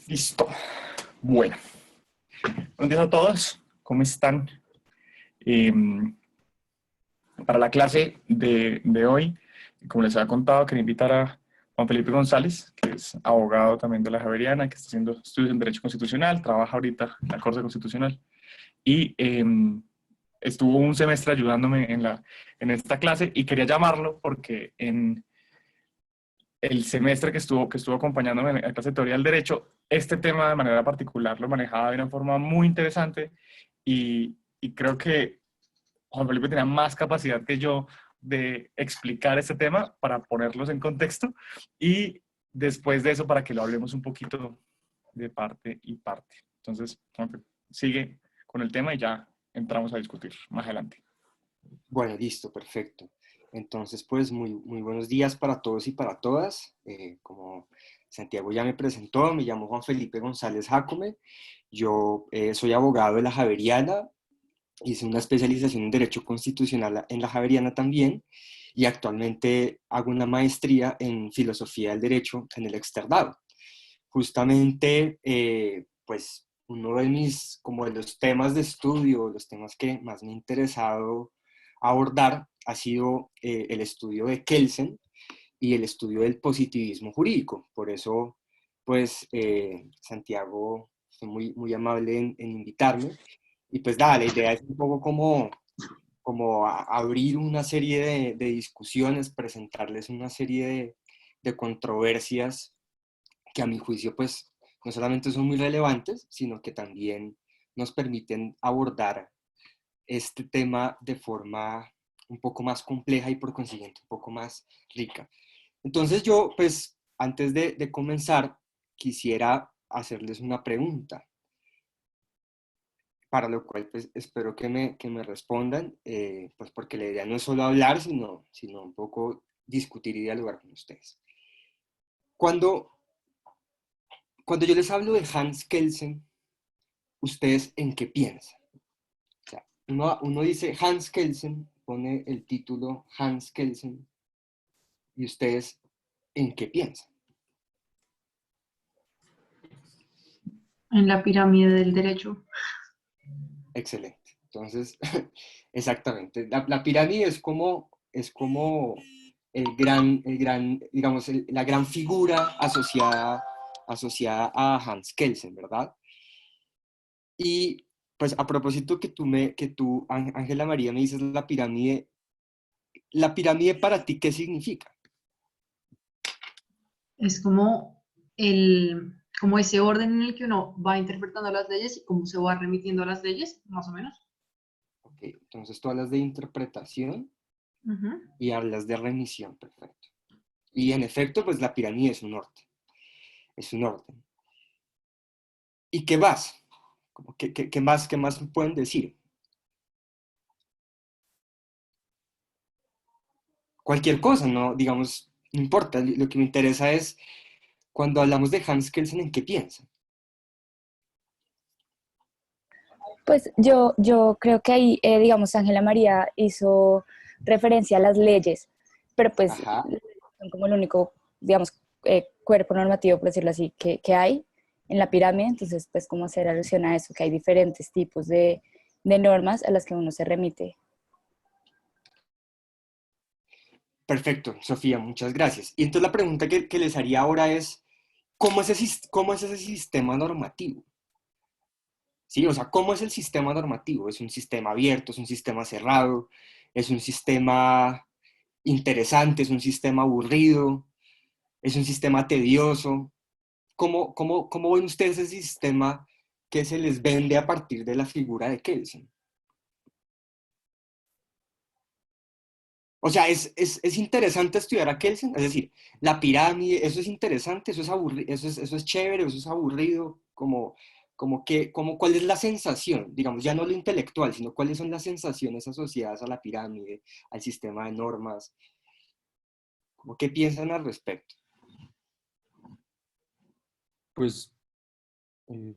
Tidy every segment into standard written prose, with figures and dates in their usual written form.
Listo. Bueno, buenos días a todos. ¿Cómo están? Para la clase de hoy, como les había contado, quería invitar a Juan Felipe González, que es abogado también de la Javeriana, que está haciendo estudios en Derecho Constitucional, trabaja ahorita en la Corte Constitucional y estuvo un semestre ayudándome en esta clase y quería llamarlo porque en el semestre que estuvo acompañándome en la clase de teoría del derecho, este tema de manera particular lo manejaba de una forma muy interesante y creo que Juan Felipe tenía más capacidad que yo de explicar este tema para ponerlos en contexto y después de eso para que lo hablemos un poquito de parte y parte. Entonces, Juan Felipe, sigue con el tema y ya entramos a discutir más adelante. Bueno, listo, perfecto. Entonces, pues muy buenos días para todos y para todas. Como Santiago ya me presentó, me llamo Juan Felipe González Jácome. Yo soy abogado de la Javeriana, hice una especialización en Derecho Constitucional en la Javeriana también, y actualmente hago una maestría en Filosofía del Derecho en el Externado. Justamente, pues uno de mis, como de los temas de estudio, los temas que más me ha interesado abordar ha sido el estudio de Kelsen y el estudio del positivismo jurídico. Por eso, pues, Santiago fue muy amable en invitarme. Y pues nada, la idea es un poco como abrir una serie de discusiones, presentarles una serie de controversias que a mi juicio pues no solamente son muy relevantes, sino que también nos permiten abordar este tema de forma un poco más compleja y por consiguiente un poco más rica. Entonces yo pues antes de comenzar quisiera hacerles una pregunta, para lo cual pues espero que me respondan, pues porque la idea no es solo hablar, sino un poco discutir y dialogar con ustedes. Cuando, cuando yo les hablo de Hans Kelsen, ¿ustedes en qué piensan? O sea, uno dice Hans Kelsen, pone el título Hans Kelsen, y ustedes en qué piensan. En la pirámide del derecho. Excelente. Entonces, exactamente. La pirámide es como digamos, la gran figura asociada a Hans Kelsen, ¿verdad? Y pues a propósito que tú, Ángela María, me dices la pirámide para ti, ¿qué significa? Es como ese orden en el que uno va interpretando las leyes y cómo se va remitiendo a las leyes, más o menos. Ok, entonces tú hablas de interpretación Ujú. y hablas de remisión, perfecto. Y en efecto, pues la pirámide es un orden. ¿Y qué más? ¿Qué más pueden decir? Cualquier cosa, ¿no? Digamos, no importa, lo que me interesa es cuando hablamos de Hans Kelsen, ¿en qué piensan? Pues yo creo que ahí, digamos, Ángela María hizo referencia a las leyes, pero pues Ajá, son como el único, digamos, cuerpo normativo, por decirlo así, que hay en la pirámide. Entonces, pues como hacer alusión a eso, que hay diferentes tipos de normas a las que uno se remite. perfecto, Sofía, muchas gracias. Y entonces la pregunta que les haría ahora es, ¿cómo es ese sistema normativo? ¿Sí? O sea, ¿cómo es el sistema normativo? ¿Es un sistema abierto? ¿Es un sistema cerrado? ¿Es un sistema interesante? ¿Es un sistema aburrido? ¿Es un sistema tedioso? ¿Cómo ven ustedes ese sistema que se les vende a partir de la figura de Kelsen? O sea, es interesante estudiar a Kelsen, es decir, la pirámide, eso es interesante, eso es aburrido, eso es chévere, eso es aburrido, ¿cuál es la sensación? Digamos, ya no lo intelectual, sino cuáles son las sensaciones asociadas a la pirámide, al sistema de normas, como qué piensan al respecto. Pues, eh,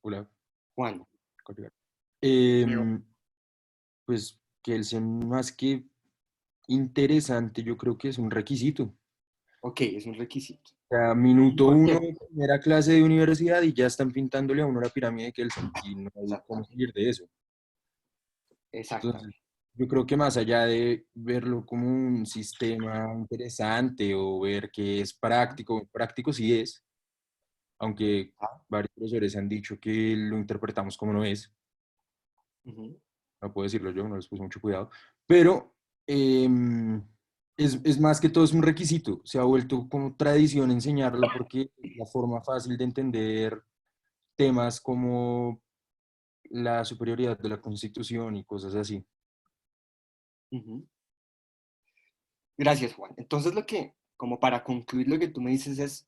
hola, Juan, colega. Diego. Em, pues que el ser más que interesante, yo creo que es un requisito. ok, es un requisito. sea, minuto ¿Por uno qué? de primera clase de universidad y ya están pintándole a uno la pirámide de Kelsen y no hay cómo Exactamente. salir de eso. Entonces, Exactamente. yo creo que más allá de verlo como un sistema interesante o ver que es práctico, práctico sí es, aunque Ah, varios profesores han dicho que lo interpretamos como no es, ujú. no puedo decirlo yo, no les puse mucho cuidado, pero em, es más que todo es un requisito, se ha vuelto como tradición enseñarlo porque es la forma fácil de entender temas como la superioridad de la Constitución y cosas así. Ujú. Gracias, Juan. Entonces, como para concluir, lo que tú me dices es,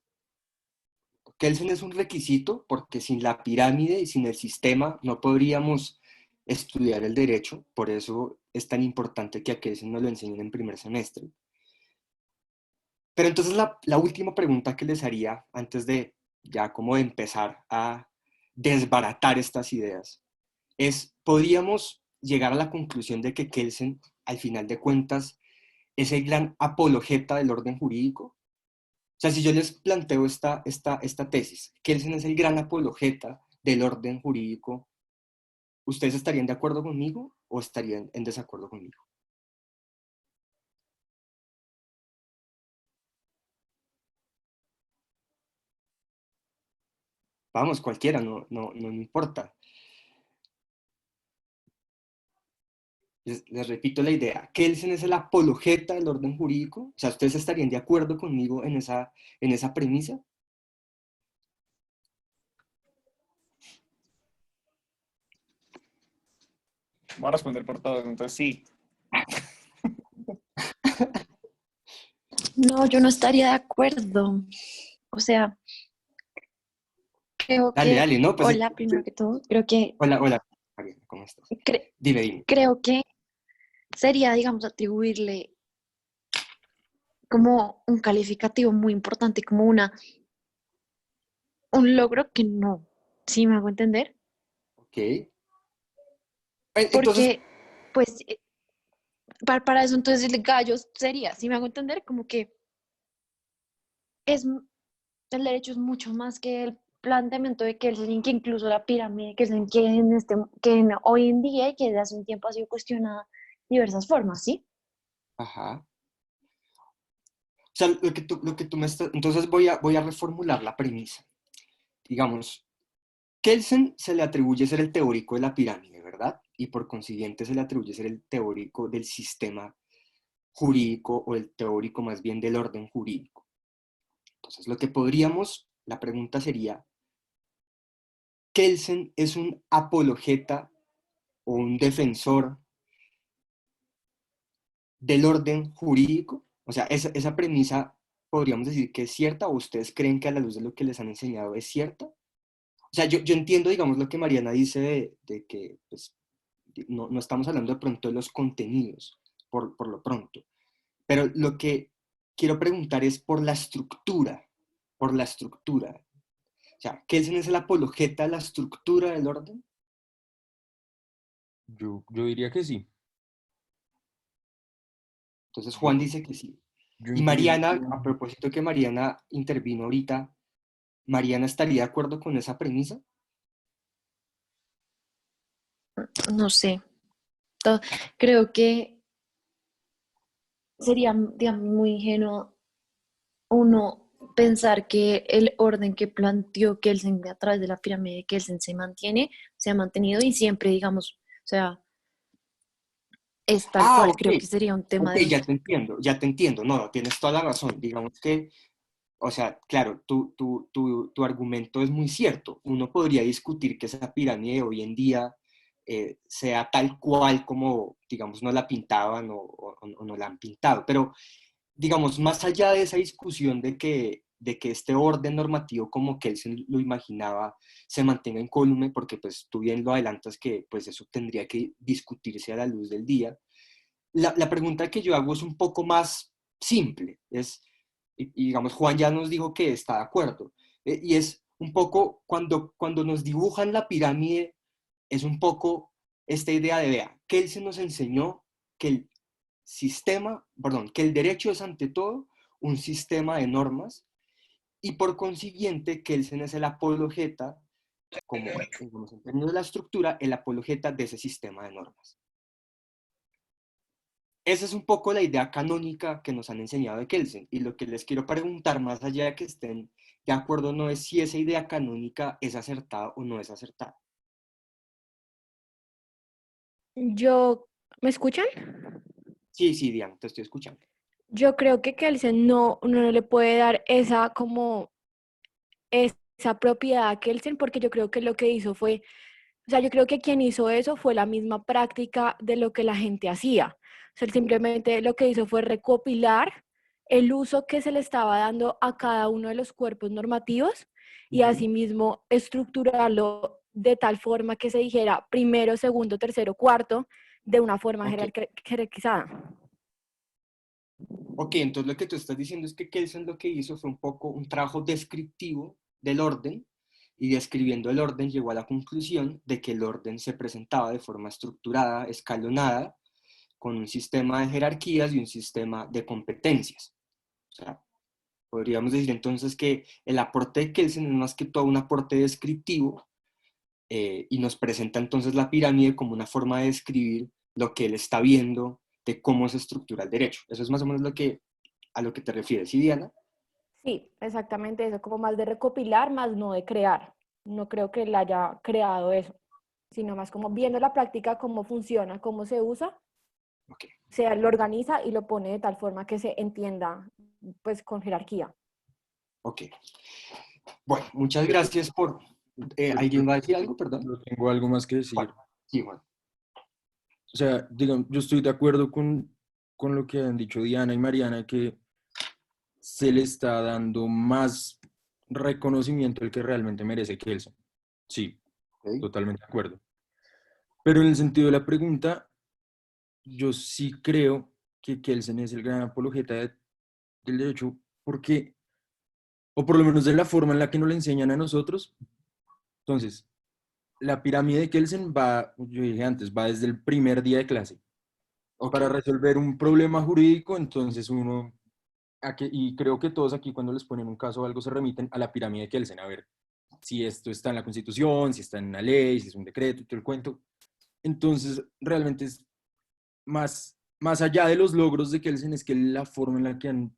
Kelsen es un requisito porque sin la pirámide y sin el sistema no podríamos estudiar el derecho, por eso es tan importante que a Kelsen nos lo enseñen en primer semestre. Pero entonces la última pregunta que les haría antes de ya como de empezar a desbaratar estas ideas es, ¿podríamos llegar a la conclusión de que Kelsen, al final de cuentas, es el gran apologeta del orden jurídico? O sea, si yo les planteo esta tesis, Kelsen es el gran apologeta del orden jurídico, ¿ustedes estarían de acuerdo conmigo o estarían en desacuerdo conmigo? Vamos, cualquiera, no me importa. Les repito la idea. ¿Kelsen es el apologeta del orden jurídico? O sea, ¿ustedes estarían de acuerdo conmigo en esa premisa? Voy a responder por todos, entonces sí. No, yo no estaría de acuerdo. O sea, creo Dale, que, dale, no, pues hola, primero que todo, creo que, hola, hola, Mariana, ¿cómo estás? cre- Dime. creo que sería, digamos, atribuirle como un calificativo muy importante, como un logro que no, ¿sí me hago entender? Ok. Entonces, Porque, pues, para eso entonces el gallo sería, ¿sí me hago entender? Como que es, el derecho es mucho más que el planteamiento de Kelsen, que incluso la pirámide de Kelsen, hoy en día y que desde hace un tiempo ha sido cuestionada de diversas formas, ¿sí? ajá. O sea, lo que tú me estás... Entonces voy a reformular la premisa. Digamos, Kelsen se le atribuye ser el teórico de la pirámide, ¿verdad? Y por consiguiente se le atribuye ser el teórico del sistema jurídico o el teórico más bien del orden jurídico. Entonces, la pregunta sería, ¿Kelsen es un apologeta o un defensor del orden jurídico? O sea, esa premisa podríamos decir que es cierta o ustedes creen que a la luz de lo que les han enseñado es cierta. O sea, yo entiendo, digamos, lo que Mariana dice de que pues, no estamos hablando de pronto de los contenidos, por lo pronto, pero lo que quiero preguntar es por la estructura, por la estructura. O sea, ¿Kelsen es el apologeta de la estructura del orden? Yo diría que sí. Entonces Yo, Juan dice que sí. yo Y incluso, Mariana, a propósito que Mariana intervino ahorita, ¿Mariana estaría de acuerdo con esa premisa? No sé. To- Creo que sería, digamos, muy ingenuo uno pensar que el orden que planteó Kelsen a través de la pirámide de Kelsen se ha mantenido y siempre, digamos, o sea, es tal Ah, cual. ok, Creo que sería un tema ok, de, ya te entiendo. No, tienes toda la razón. Digamos que, o sea, claro, tu argumento es muy cierto. Uno podría discutir que esa pirámide hoy en día sea tal cual como, digamos, no la pintaban o no la han pintado. Pero, digamos, más allá de esa discusión de que este orden normativo como que él se lo imaginaba se mantenga incólume, porque pues tú bien lo adelantas que pues eso tendría que discutirse a la luz del día. La pregunta que yo hago es un poco más simple, y digamos, Juan ya nos dijo que está de acuerdo, y es un poco cuando nos dibujan la pirámide, es un poco esta idea de, vea, que él se nos enseñó que el que el derecho es ante todo un sistema de normas y por consiguiente Kelsen es el apologeta, como digamos, en términos de la estructura, el apologeta de ese sistema de normas. Esa es un poco la idea canónica que nos han enseñado de Kelsen, y lo que les quiero preguntar, más allá de que estén de acuerdo, no es si esa idea canónica es acertada o no es acertada. ¿Me escuchan? Sí, sí, Diana, te estoy escuchando. Yo creo que Kelsen no le puede dar esa propiedad a Kelsen, porque yo creo que lo que hizo fue, o sea, yo creo que quien hizo eso fue la misma práctica de lo que la gente hacía. O sea, él simplemente lo que hizo fue recopilar el uso que se le estaba dando a cada uno de los cuerpos normativos y asimismo estructurarlo de tal forma que se dijera primero, segundo, tercero, cuarto, de una forma jerarquizada. Ok, entonces lo que tú estás diciendo es que Kelsen lo que hizo fue un poco un trabajo descriptivo del orden, y describiendo el orden llegó a la conclusión de que el orden se presentaba de forma estructurada, escalonada, con un sistema de jerarquías y un sistema de competencias. O sea, podríamos decir entonces que el aporte de Kelsen es más que todo un aporte descriptivo, y nos presenta entonces la pirámide como una forma de describir lo que él está viendo de cómo se estructura el derecho. Eso es más o menos a lo que te refieres, ¿sí, Diana? Sí, exactamente eso, como más de recopilar, más no de crear. No creo que él haya creado eso, sino más como viendo la práctica, cómo funciona, cómo se usa, Okay. se lo organiza y lo pone de tal forma que se entienda pues con jerarquía. Ok. Bueno, muchas gracias por... ¿alguien va a decir algo? Perdón. Yo tengo algo más que decir. Juan. Sí, Juan. O sea, digamos, yo estoy de acuerdo con lo que han dicho Diana y Mariana, que se le está dando más reconocimiento al que realmente merece Kelsen. Sí, Okay. totalmente de acuerdo. Pero en el sentido de la pregunta, yo sí creo que Kelsen es el gran apologeta del derecho, porque, o por lo menos de la forma en la que nos lo enseñan a nosotros. Entonces, la pirámide de Kelsen va, yo dije antes, va desde el primer día de clase. Okay. Para resolver un problema jurídico, entonces uno, y creo que todos aquí cuando les ponen un caso o algo se remiten a la pirámide de Kelsen, a ver si esto está en la Constitución, si está en una ley, si es un decreto, todo el cuento. Entonces, realmente es más allá de los logros de Kelsen, es que la forma en la que han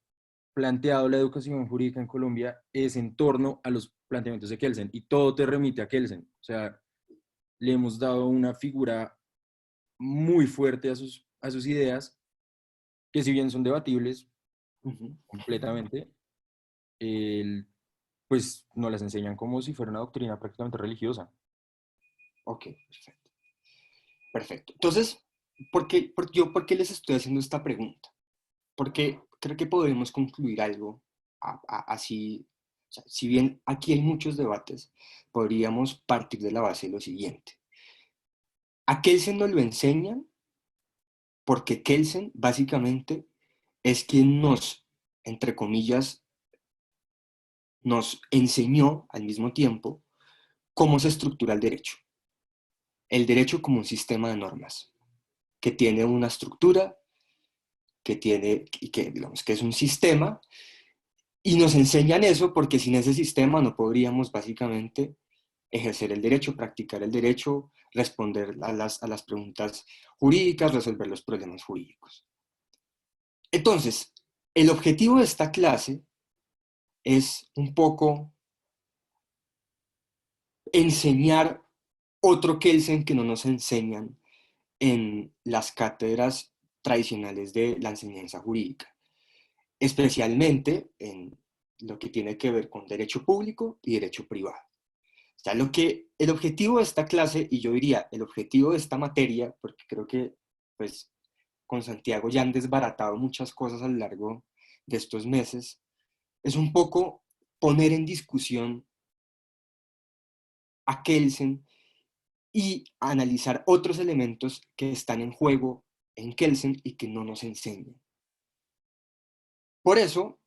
planteado la educación jurídica en Colombia es en torno a los planteamientos de Kelsen, y todo te remite a Kelsen. O sea, le hemos dado una figura muy fuerte a sus ideas, que si bien son debatibles completamente, pues nos las enseñan como si fuera una doctrina prácticamente religiosa. Ok, perfecto. Perfecto. Entonces, ¿por qué les estoy haciendo esta pregunta? Porque creo que podemos concluir algo así. O sea, si bien aquí hay muchos debates, podríamos partir de la base de lo siguiente. A Kelsen nos lo enseñan porque Kelsen básicamente es quien nos, entre comillas, nos enseñó al mismo tiempo cómo se estructura el derecho. El derecho como un sistema de normas que tiene una estructura, digamos que es un sistema, y nos enseñan eso porque sin ese sistema no podríamos básicamente ejercer el derecho, practicar el derecho, responder a las preguntas jurídicas, resolver los problemas jurídicos. Entonces, el objetivo de esta clase es un poco enseñar otro Kelsen que no nos enseñan en las cátedras tradicionales de la enseñanza jurídica, especialmente en lo que tiene que ver con derecho público y derecho privado. O sea, el objetivo de esta clase, y yo diría el objetivo de esta materia, porque creo que pues, con Santiago ya han desbaratado muchas cosas a lo largo de estos meses, es un poco poner en discusión a Kelsen y analizar otros elementos que están en juego en Kelsen y que no nos enseñan. Por eso,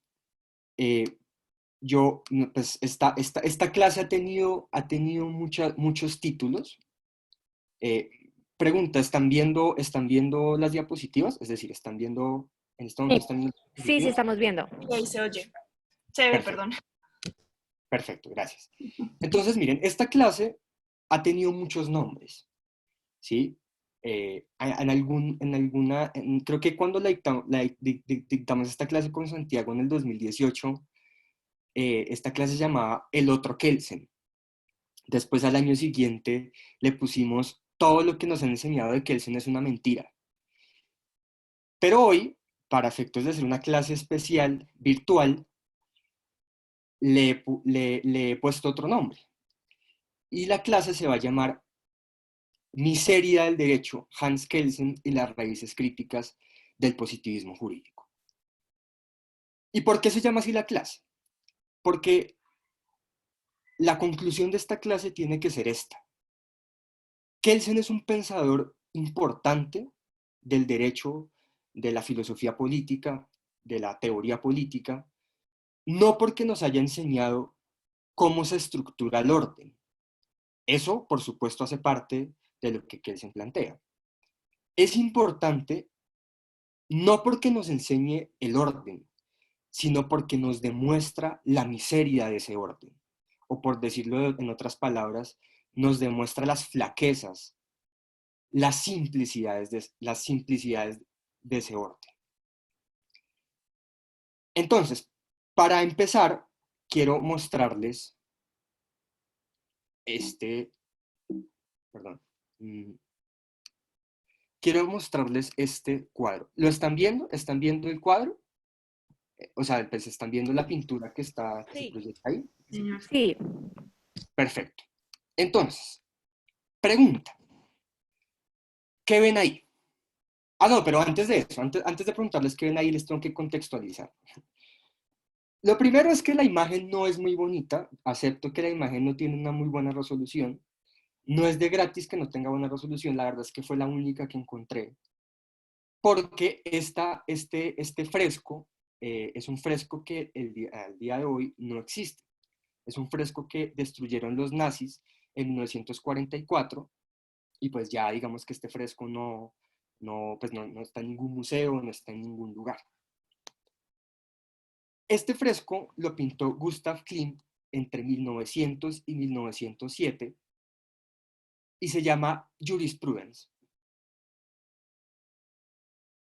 pues esta clase ha tenido muchos títulos. Pregunta, ¿están viendo las diapositivas? Es decir, ¿están viendo en este momento? ¿Están viendo las Sí, diapositivas? estamos viendo. Y ahí se oye. Se ve, Perfecto. perdón. Perfecto, gracias. Entonces, miren, esta clase ha tenido muchos nombres, ¿sí? Creo que cuando dictamos esta clase con Santiago en el 2018, esta clase se llamaba El Otro Kelsen. Después, al año siguiente, le pusimos todo lo que nos han enseñado de Kelsen es una mentira. Pero hoy, para efectos de hacer una clase especial virtual, le he puesto otro nombre. Y la clase se va a llamar Miseria del Derecho, Hans Kelsen y las raíces críticas del positivismo jurídico. ¿Y por qué se llama así la clase? Porque la conclusión de esta clase tiene que ser esta. Kelsen es un pensador importante del derecho, de la filosofía política, de la teoría política, no porque nos haya enseñado cómo se estructura el orden. Eso, por supuesto, hace parte de lo que Kelsen plantea. Es importante no porque nos enseñe el orden, sino porque nos demuestra la miseria de ese orden. O por decirlo en otras palabras, nos demuestra las flaquezas, las simplicidades de ese orden. Entonces, para empezar, quiero mostrarles quiero mostrarles este cuadro. ¿Lo están viendo? ¿Están viendo el cuadro? O sea, pues están viendo la pintura que se proyecta ahí. Sí. Perfecto. Entonces, pregunta. ¿Qué ven ahí? Ah, no, pero antes de eso, antes de preguntarles qué ven ahí, les tengo que contextualizar. Lo primero es que la imagen no es muy bonita. Acepto que la imagen no tiene una muy buena resolución. No es de gratis que no tenga buena resolución. La verdad es que fue la única que encontré. Porque este fresco es un fresco que al día de hoy no existe. Es un fresco que destruyeron los nazis en 1944 y pues ya digamos que este fresco no está en ningún museo, no está en ningún lugar. Este fresco lo pintó Gustav Klimt entre 1900 y 1907 y se llama Jurisprudence.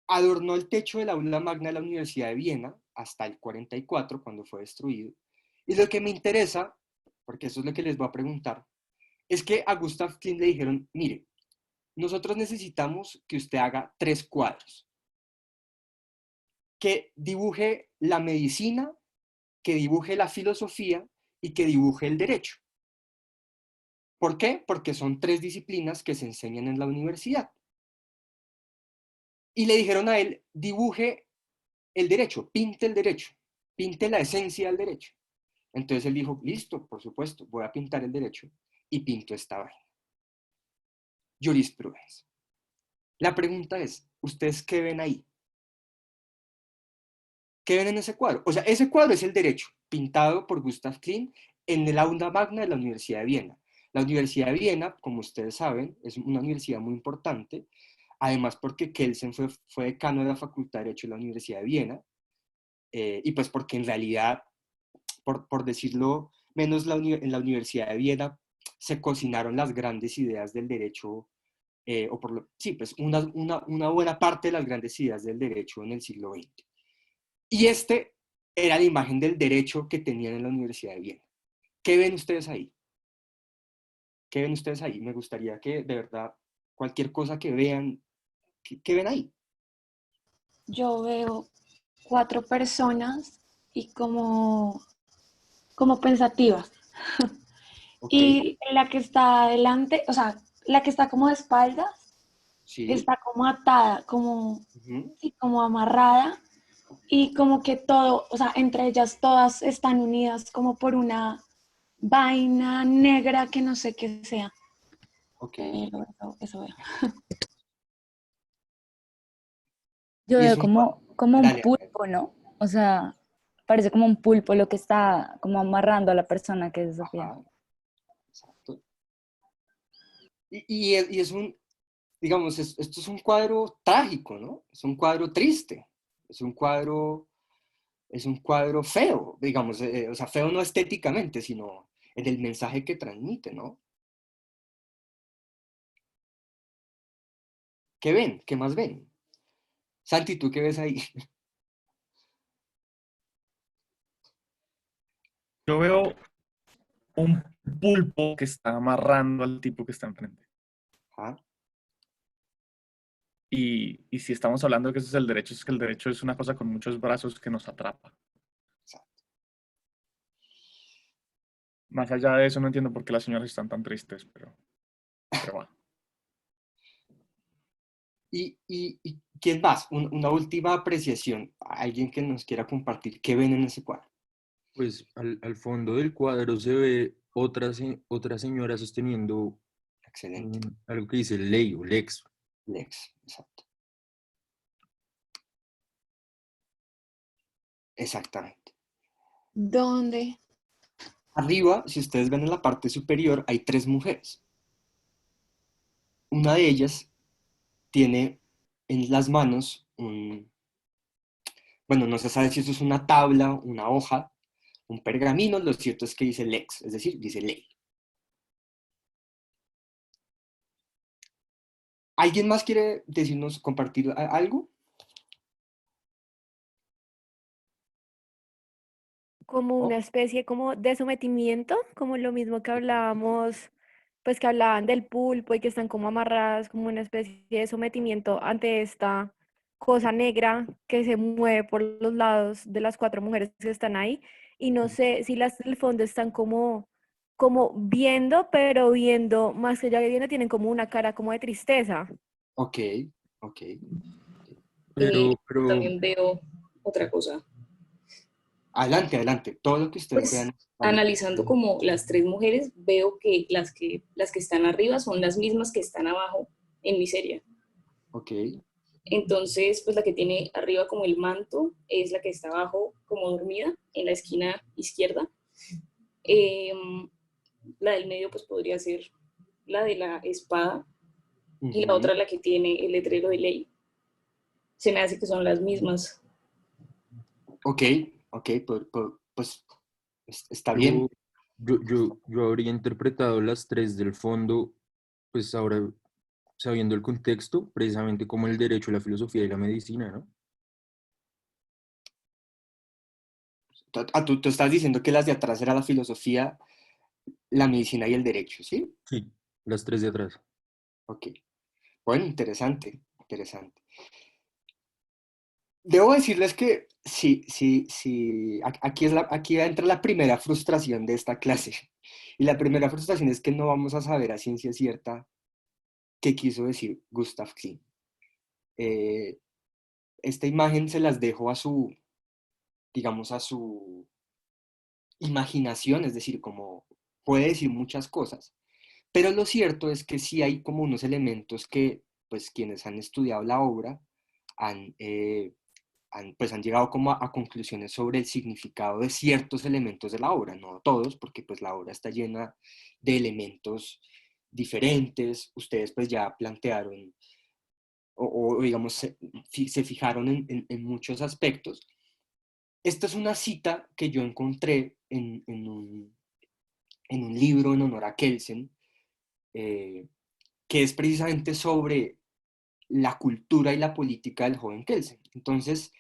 Adornó el techo del aula magna de la Universidad de Viena hasta el 44, cuando fue destruido. Y lo que me interesa, porque eso es lo que les voy a preguntar, es que a Gustav Klimt le dijeron, mire, nosotros necesitamos que usted haga 3 cuadros. Que dibuje la medicina, que dibuje la filosofía y que dibuje el derecho. ¿Por qué? Porque son 3 disciplinas que se enseñan en la universidad. Y le dijeron a él, dibuje el derecho, pinte la esencia del derecho. Entonces él dijo, listo, por supuesto, voy a pintar el derecho. Y pinto esta vaina. Jurisprudencia. La pregunta es, ¿ustedes qué ven ahí? ¿Qué ven en ese cuadro? O sea, ese cuadro es el derecho, pintado por Gustav Klimt en el aula magna de la Universidad de Viena. La Universidad de Viena, como ustedes saben, es una universidad muy importante, además porque Kelsen fue decano de la Facultad de Derecho de la Universidad de Viena, y pues porque en realidad, por decirlo menos, en la Universidad de Viena se cocinaron las grandes ideas del derecho, sí, pues una buena parte de las grandes ideas del derecho en el siglo XX. Y era la imagen del derecho que tenían en la Universidad de Viena. ¿Qué ven ustedes ahí? ¿Qué ven ustedes ahí? Me gustaría que, de verdad, cualquier cosa que vean, ¿qué ven ahí? Yo veo 4 personas y como pensativas. Okay. Y la que está adelante, o sea, la que está como de espaldas, Sí. está como atada, como, Uh-huh. sí, como amarrada. Y como que todo, o sea, entre ellas todas están unidas como por una vaina negra que no sé qué sea. Ok. Pero eso veo. Yo Y veo es como un Dale. pulpo, ¿no? O sea, parece como un pulpo lo que está como amarrando a la persona que es Sofía. Ajá. Exacto. Y es digamos, esto es un cuadro trágico, ¿no? Es un cuadro triste. Es un cuadro es un cuadro feo, digamos, o sea, feo no estéticamente, sino en el mensaje que transmite, ¿no? ¿Qué ven? ¿Qué más ven? Santi, ¿tú qué ves ahí? Yo veo un pulpo que está amarrando al tipo que está enfrente. ¿Ah? Y si estamos hablando de que eso es el derecho, es que el derecho es una cosa con muchos brazos que nos atrapa. Más allá de eso, no entiendo por qué las señoras están tan tristes, pero va. ¿Y quién más? Una última apreciación. Alguien que nos quiera compartir. ¿Qué ven en ese cuadro? Pues al fondo del cuadro se ve otra señora sosteniendo Excelente. algo que dice ley o lex. Lex, exacto. Exactamente. ¿Dónde? Arriba, si ustedes ven en la parte superior, hay 3 mujeres. Una de ellas tiene en las manos bueno, no se sabe si eso es una tabla, una hoja, un pergamino, lo cierto es que dice lex, es decir, dice ley. ¿Alguien más quiere decirnos, compartir algo? Como ¿No? una especie como de sometimiento, como lo mismo que hablábamos, pues que hablaban del pulpo y que están como amarradas, como una especie de sometimiento ante esta cosa negra que se mueve por los lados de las 4 mujeres que están ahí. Y no sé si las del fondo están como viendo, pero viendo, más que ya que viendo, tienen como una cara como de tristeza. Ok, ok. Pero También veo otra cosa. Adelante, adelante. Todo lo que ustedes Pues vean es válido. analizando como las 3 mujeres, veo que las que están arriba son las mismas que están abajo en miseria. Ok, Entonces, pues la que tiene arriba como el manto es la que está abajo como dormida en la esquina izquierda. La del medio pues podría ser la de la espada y la ujú, otra la que tiene el letrero de ley. Se me hace que son las mismas. ok, ok, pues está bien. yo, yo habría interpretado las 3 del fondo, pues ahora sabiendo el contexto, precisamente como el derecho, la filosofía y la medicina, ¿no? Tú estás diciendo que las de atrás era la filosofía, la medicina y el derecho, ¿sí? Sí, las 3 de atrás. Ok. Bueno, interesante, interesante. Debo decirles que sí, sí, sí, aquí entra la primera frustración de esta clase. Y la primera frustración es que no vamos a saber a ciencia cierta qué quiso decir Gustav Klimt. Eh, esta imagen se las dejo a su, digamos, a su imaginación, es decir, como puede decir muchas cosas, pero lo cierto es que sí hay como unos elementos que, pues, quienes han estudiado la obra han, pues han llegado como a conclusiones sobre el significado de ciertos elementos de la obra, no todos, porque pues la obra está llena de elementos diferentes, ustedes pues ya plantearon o digamos se fijaron en muchos aspectos. Esta es una cita que yo encontré en un libro en honor a Kelsen, que es precisamente sobre la cultura y la política del joven Kelsen. Entonces,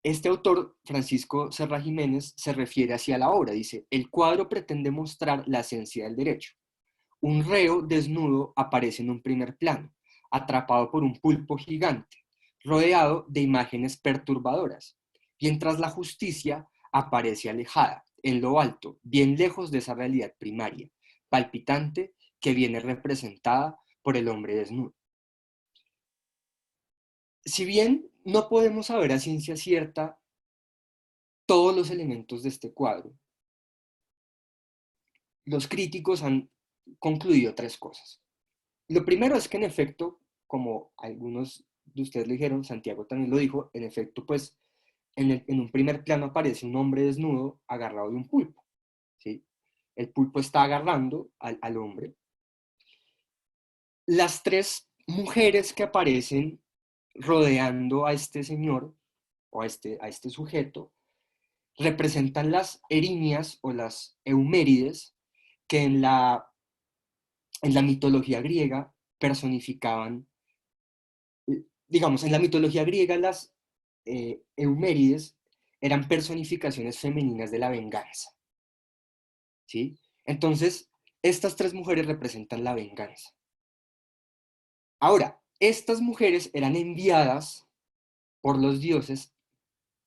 este autor, Francisco Serra Jiménez, se refiere hacia la obra. Dice, el cuadro pretende mostrar la esencia del derecho. Un reo desnudo aparece en un primer plano, atrapado por un pulpo gigante, rodeado de imágenes perturbadoras, mientras la justicia aparece alejada, en lo alto, bien lejos de esa realidad primaria, palpitante, que viene representada por el hombre desnudo. Si bien no podemos saber a ciencia cierta todos los elementos de este cuadro, los críticos han concluido 3 cosas. Lo primero es que en efecto, como algunos de ustedes lo dijeron, Santiago también lo dijo, en efecto, pues en un primer plano aparece un hombre desnudo agarrado de un pulpo, ¿sí? El pulpo está agarrando al hombre. Las 3 mujeres que aparecen rodeando a este señor o a este sujeto representan las erinias o las eumérides que en la mitología griega personificaban, digamos, en la mitología griega las eumérides eran personificaciones femeninas de la venganza, ¿sí? Entonces, estas tres mujeres representan la venganza. Ahora, estas mujeres eran enviadas por los dioses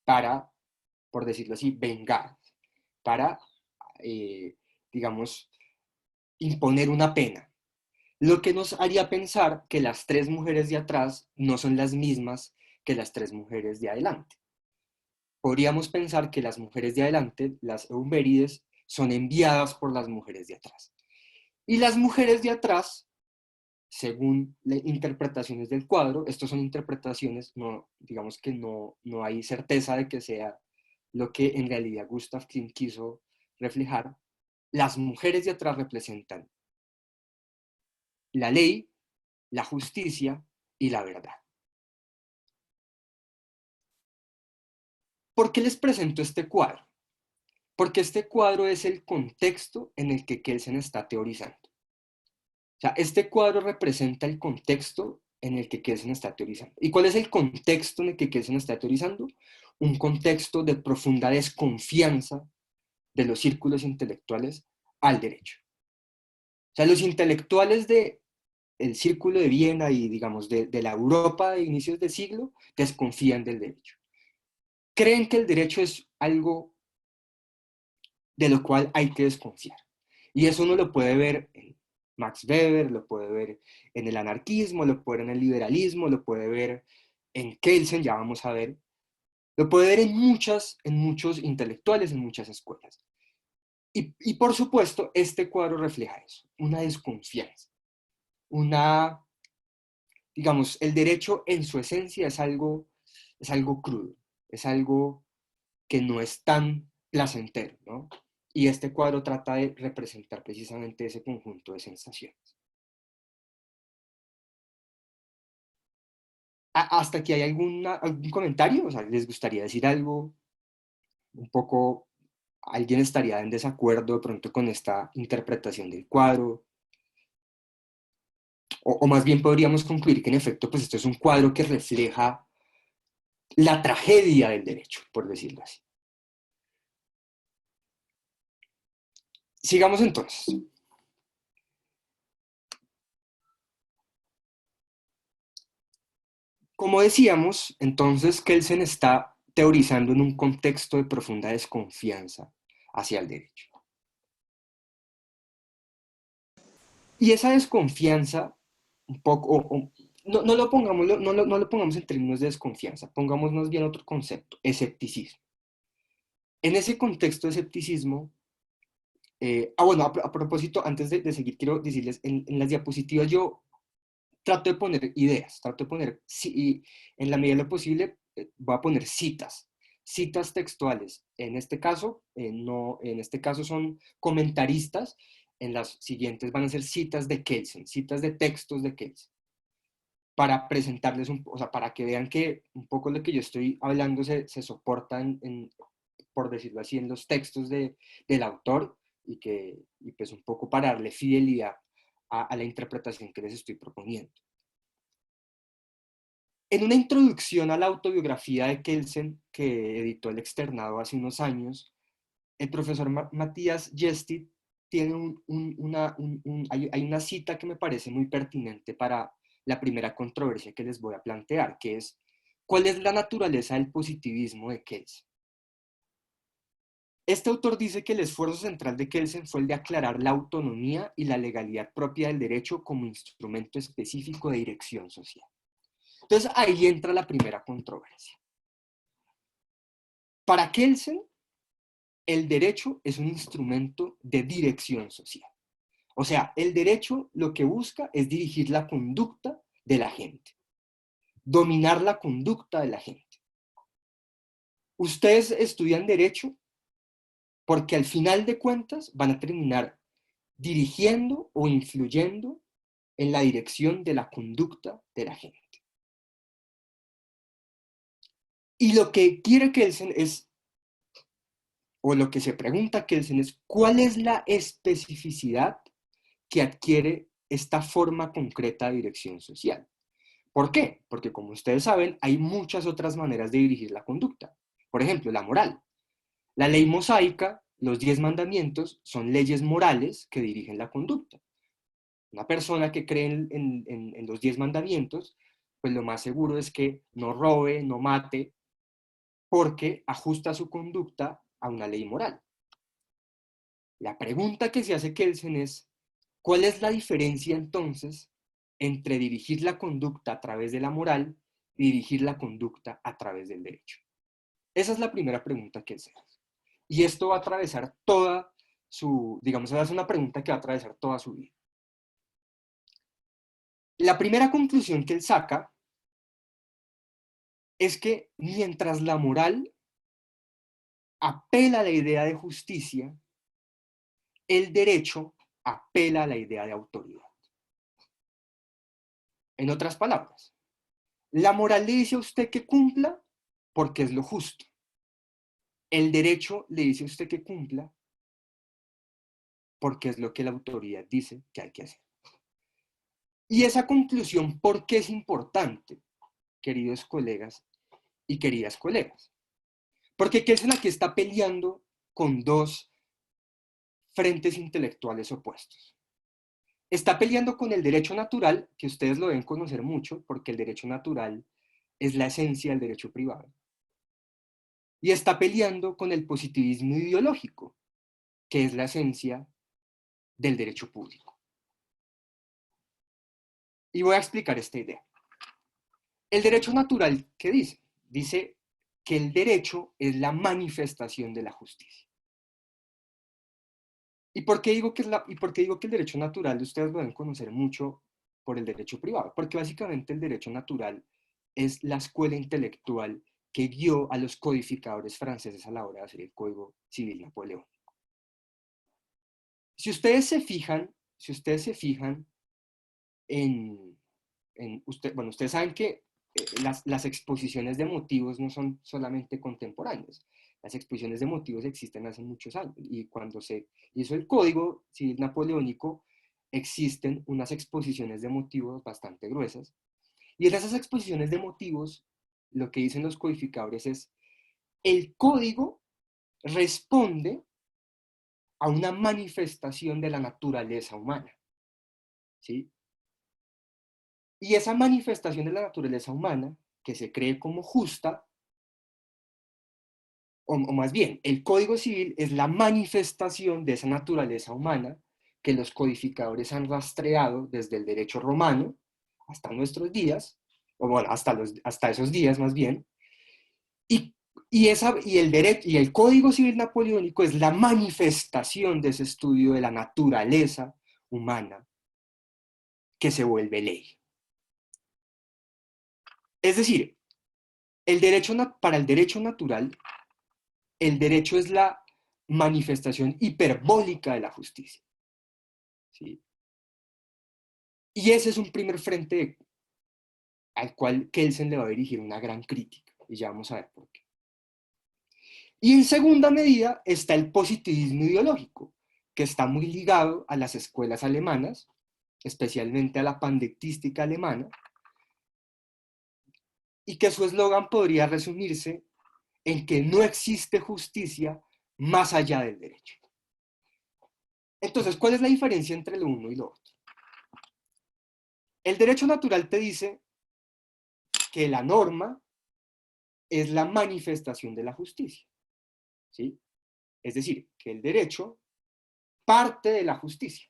para, por decirlo así, vengar, para, digamos, imponer una pena. Lo que nos haría pensar que las tres mujeres de atrás no son las mismas que las tres mujeres de adelante. Podríamos pensar que las mujeres de adelante, las eumérides, son enviadas por las mujeres de atrás. Y las mujeres de atrás, según las interpretaciones del cuadro, estas son interpretaciones, no, digamos que no hay certeza de que sea lo que en realidad Gustav Klimt quiso reflejar, las mujeres de atrás representan la ley, la justicia y la verdad. ¿Por qué les presento este cuadro? Porque este cuadro es el contexto en el que Kelsen está teorizando. O sea, este cuadro representa el contexto en el que Kelsen está teorizando. ¿Y cuál es el contexto en el que Kelsen está teorizando? Un contexto de profunda desconfianza de los círculos intelectuales al derecho. O sea, los intelectuales del Círculo de Viena y, digamos, de la Europa de inicios de siglo desconfían del derecho. Creen que el derecho es algo de lo cual hay que desconfiar. Y eso uno lo puede ver en Max Weber, lo puede ver en el anarquismo, lo puede ver en el liberalismo, lo puede ver en Kelsen, ya vamos a ver, lo puede ver en muchos intelectuales, en muchas escuelas. Y por supuesto, este cuadro refleja eso, una desconfianza, digamos, el derecho en su esencia es algo crudo, es algo que no es tan placentero, ¿no? Y este cuadro trata de representar precisamente ese conjunto de sensaciones. ¿Hasta aquí hay algún comentario? O sea, ¿les gustaría decir algo? Un poco, ¿alguien estaría en desacuerdo de pronto con esta interpretación del cuadro? O más bien podríamos concluir que en efecto, pues esto es un cuadro que refleja la tragedia del derecho, por decirlo así. Sigamos entonces. Como decíamos, entonces Kelsen está teorizando en un contexto de profunda desconfianza hacia el derecho. Y esa desconfianza, un poco, no lo pongamos en términos de desconfianza, pongámonos bien otro concepto, escepticismo. En ese contexto de escepticismo, bueno, a propósito, antes de seguir, quiero decirles, en las diapositivas yo trato de poner ideas, trato de poner, en la medida de lo posible, voy a poner citas textuales. En este caso, en este caso son comentaristas, en las siguientes van a ser citas de Kelsen, citas de textos de Kelsen, para presentarles, o sea, para que vean que un poco lo que yo estoy hablando se soporta, por decirlo así, en los textos del autor, y pues un poco para darle fidelidad a la interpretación que les estoy proponiendo. En una introducción a la autobiografía de Kelsen, que editó El Externado hace unos años, el profesor Matías Gestit tiene hay una cita que me parece muy pertinente para la primera controversia que les voy a plantear, que es, ¿cuál es la naturaleza del positivismo de Kelsen? Este autor dice que el esfuerzo central de Kelsen fue el de aclarar la autonomía y la legalidad propia del derecho como instrumento específico de dirección social. Entonces ahí entra la primera controversia. Para Kelsen, el derecho es un instrumento de dirección social. O sea, el derecho lo que busca es dirigir la conducta de la gente, dominar la conducta de la gente. Ustedes estudian derecho porque al final de cuentas van a terminar dirigiendo o influyendo en la dirección de la conducta de la gente. Y lo que quiere Kelsen es o lo que se pregunta Kelsen es, ¿cuál es la especificidad que adquiere esta forma concreta de dirección social? ¿Por qué? Porque como ustedes saben, hay muchas otras maneras de dirigir la conducta. Por ejemplo, la moral. La ley mosaica, los 10 mandamientos, son leyes morales que dirigen la conducta. Una persona que cree en los 10 mandamientos, pues lo más seguro es que no robe, no mate, porque ajusta su conducta a una ley moral. La pregunta que se hace Kelsen es, ¿cuál es la diferencia entonces entre dirigir la conducta a través de la moral y dirigir la conducta a través del derecho? Esa es la primera pregunta que él se hace. Y esto va a atravesar toda su, digamos, esa es una pregunta que va a atravesar toda su vida. La primera conclusión que él saca es que mientras la moral apela a la idea de justicia, el derecho apela a la idea de autoridad. En otras palabras, la moral le dice a usted que cumpla porque es lo justo. El derecho le dice a usted que cumpla porque es lo que la autoridad dice que hay que hacer. Y esa conclusión, ¿por qué es importante, queridos colegas y queridas colegas? Porque Kelsen aquí está peleando con dos frentes intelectuales opuestos. Está peleando con el derecho natural, que ustedes lo deben conocer mucho, porque el derecho natural es la esencia del derecho privado. Y está peleando con el positivismo ideológico, que es la esencia del derecho público. Y voy a explicar esta idea. El derecho natural, ¿qué dice? Dice que el derecho es la manifestación de la justicia. ¿Y por qué digo que el derecho natural ustedes lo deben conocer mucho por el derecho privado? Porque básicamente el derecho natural es la escuela intelectual que guió a los codificadores franceses a la hora de hacer el Código Civil napoleónico. Si ustedes se fijan ustedes saben que las exposiciones de motivos no son solamente contemporáneas. Las exposiciones de motivos existen hace muchos años y cuando se hizo el Código Civil Napoleónico existen unas exposiciones de motivos bastante gruesas y en esas exposiciones de motivos lo que dicen los codificadores es el código responde a una manifestación de la naturaleza humana, ¿sí? Y esa manifestación de la naturaleza humana, que se cree como justa, o más bien, el Código Civil es la manifestación de esa naturaleza humana que los codificadores han rastreado desde el derecho romano hasta nuestros días, o bueno, hasta esos días más bien, y el Código Civil napoleónico es la manifestación de ese estudio de la naturaleza humana que se vuelve ley. Es decir, para el derecho natural, el derecho es la manifestación hiperbólica de la justicia, ¿sí? Y ese es un primer frente al cual Kelsen le va a dirigir una gran crítica, y ya vamos a ver por qué. Y en segunda medida está el positivismo ideológico, que está muy ligado a las escuelas alemanas, especialmente a la pandectística alemana, y que su eslogan podría resumirse en que no existe justicia más allá del derecho. Entonces, ¿cuál es la diferencia entre lo uno y lo otro? El derecho natural te dice que la norma es la manifestación de la justicia, ¿sí? Es decir, que el derecho parte de la justicia.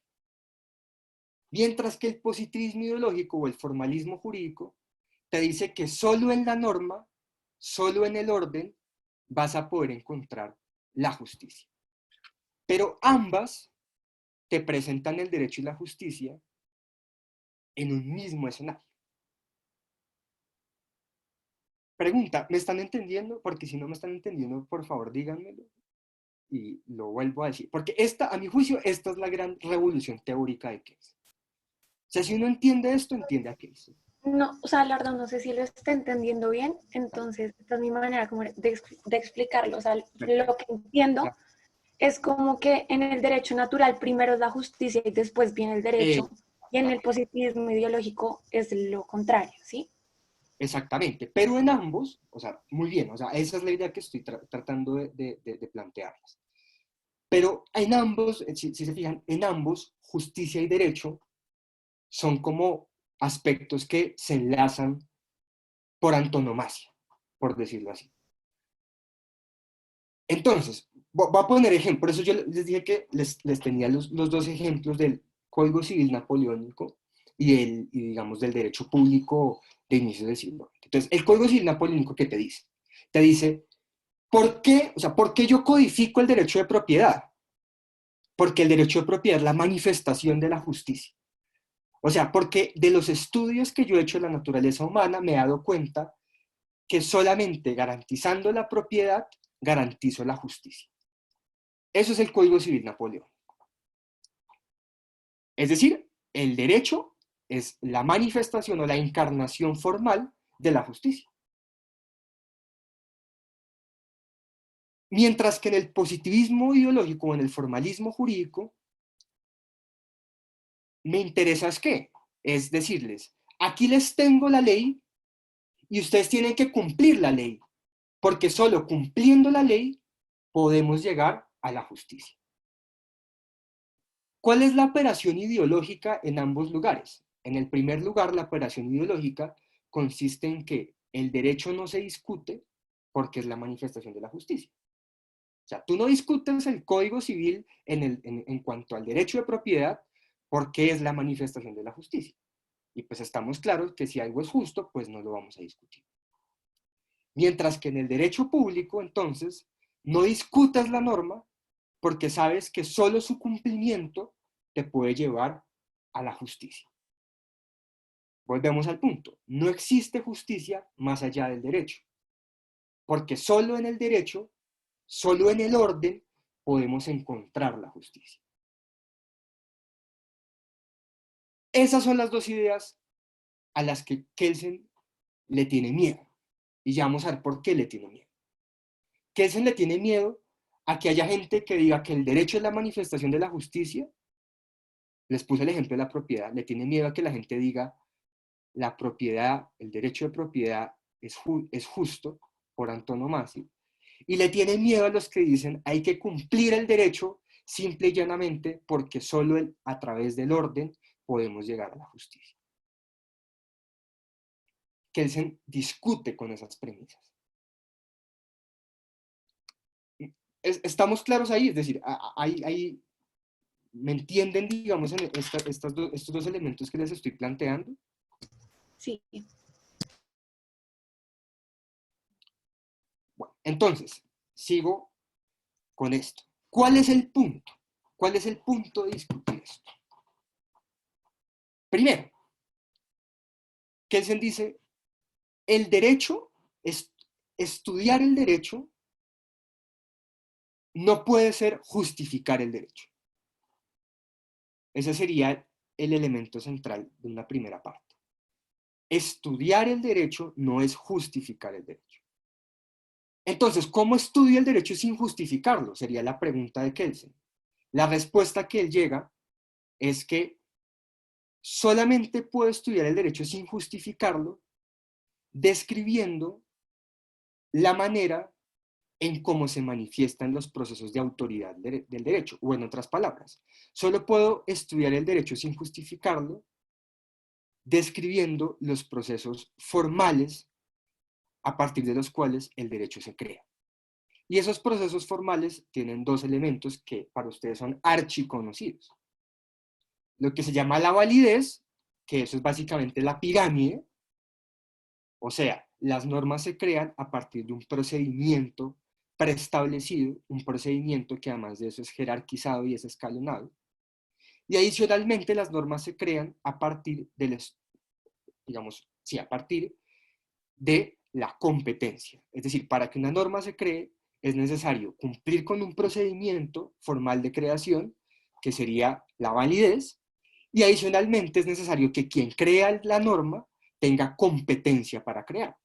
Mientras que el positivismo ideológico o el formalismo jurídico te dice que solo en la norma, solo en el orden, vas a poder encontrar la justicia. Pero ambas te presentan el derecho y la justicia en un mismo escenario. Pregunta, ¿me están entendiendo? Porque si no me están entendiendo, por favor díganmelo y lo vuelvo a decir. Porque a mi juicio, esta es la gran revolución teórica de Kelsen. O sea, si uno entiende esto, entiende a Kelsen. No, o sea, la verdad no sé si lo está entendiendo bien, entonces esta es mi manera como de explicarlo. O sea, lo que entiendo es como que en el derecho natural primero es la justicia y después viene el derecho, y en el positivismo ideológico es lo contrario, ¿sí? Exactamente, pero en ambos, o sea, muy bien, o sea, esa es la idea que estoy tratando de plantearles. Pero en ambos, si se fijan, en ambos, justicia y derecho son como aspectos que se enlazan por antonomasia, por decirlo así. Entonces, voy a poner ejemplo, por eso yo les dije que les tenía los dos ejemplos del Código Civil napoleónico y digamos, del derecho público de inicios del siglo XX. Entonces, el Código Civil napoleónico, ¿qué te dice? Te dice, ¿por qué? O sea, ¿por qué yo codifico el derecho de propiedad? Porque el derecho de propiedad es la manifestación de la justicia. O sea, porque de los estudios que yo he hecho de la naturaleza humana me he dado cuenta que solamente garantizando la propiedad garantizo la justicia. Eso es el Código Civil napoleónico. Es decir, el derecho es la manifestación o la encarnación formal de la justicia. Mientras que en el positivismo ideológico o en el formalismo jurídico, me interesa es qué, es decirles, aquí les tengo la ley y ustedes tienen que cumplir la ley, porque solo cumpliendo la ley podemos llegar a la justicia. ¿Cuál es la operación ideológica en ambos lugares? En el primer lugar, la operación ideológica consiste en que el derecho no se discute porque es la manifestación de la justicia. O sea, tú no discutes el Código Civil en cuanto al derecho de propiedad porque es la manifestación de la justicia. Y pues estamos claros que si algo es justo, pues no lo vamos a discutir. Mientras que en el derecho público, entonces, no discutas la norma porque sabes que solo su cumplimiento te puede llevar a la justicia. Volvemos al punto. No existe justicia más allá del derecho. Porque solo en el derecho, solo en el orden, podemos encontrar la justicia. Esas son las dos ideas a las que Kelsen le tiene miedo. Y ya vamos a ver por qué le tiene miedo. Kelsen le tiene miedo a que haya gente que diga que el derecho es la manifestación de la justicia. Les puse el ejemplo de la propiedad. Le tiene miedo a que la gente diga la propiedad, el derecho de propiedad es justo por antonomasia. Y le tiene miedo a los que dicen hay que cumplir el derecho simple y llanamente porque solo a través del orden podemos llegar a la justicia. Kelsen discute con esas premisas. ¿Estamos claros ahí? Es decir, ¿me entienden, digamos, en estos dos elementos que les estoy planteando? Sí. Bueno, entonces, sigo con esto. ¿Cuál es el punto? ¿Cuál es el punto de discutir esto? Primero, Kelsen dice, el derecho, estudiar el derecho, no puede ser justificar el derecho. Ese sería el elemento central de una primera parte. Estudiar el derecho no es justificar el derecho. Entonces, ¿cómo estudio el derecho sin justificarlo? Sería la pregunta de Kelsen. La respuesta que él llega es que solamente puedo estudiar el derecho sin justificarlo, describiendo la manera en cómo se manifiestan los procesos de autoridad del derecho, o en otras palabras, solo puedo estudiar el derecho sin justificarlo, describiendo los procesos formales a partir de los cuales el derecho se crea. Y esos procesos formales tienen dos elementos que para ustedes son archiconocidos. Lo que se llama la validez, que eso es básicamente la pirámide, o sea, las normas se crean a partir de un procedimiento preestablecido, un procedimiento que además de eso es jerarquizado y es escalonado. Y adicionalmente las normas se crean a partir a partir de la competencia. Es decir, para que una norma se cree es necesario cumplir con un procedimiento formal de creación, que sería la validez, y adicionalmente es necesario que quien crea la norma tenga competencia para crear.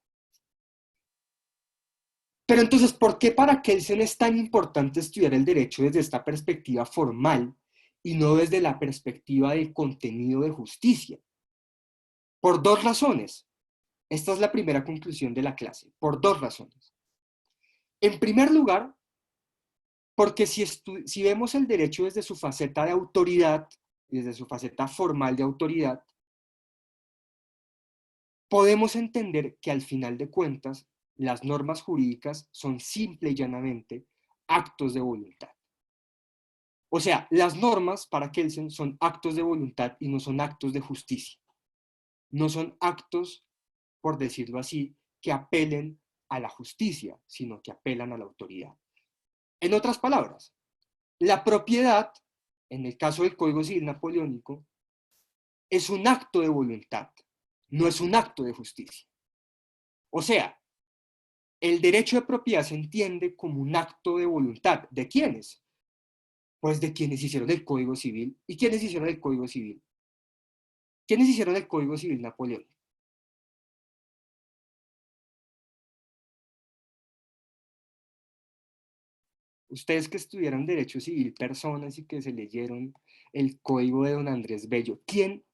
Pero entonces, ¿por qué para Kelsen es tan importante estudiar el derecho desde esta perspectiva formal y no desde la perspectiva del contenido de justicia? Por dos razones. Esta es la primera conclusión de la clase, por dos razones. En primer lugar, porque si vemos el derecho desde su faceta de autoridad, desde su faceta formal de autoridad, podemos entender que al final de cuentas, las normas jurídicas son simple y llanamente actos de voluntad. O sea, las normas para Kelsen son actos de voluntad y no son actos de justicia. No son actos, por decirlo así, que apelen a la justicia, sino que apelan a la autoridad. En otras palabras, la propiedad, en el caso del Código Civil napoleónico, es un acto de voluntad, no es un acto de justicia. O sea, el derecho de propiedad se entiende como un acto de voluntad. ¿De quiénes? Pues de quienes hicieron el Código Civil. ¿Y quiénes hicieron el Código Civil? ¿Quiénes hicieron el Código Civil napoleónico? Ustedes que estudiaron Derecho Civil, personas y que se leyeron el Código de don Andrés Bello, ¿quién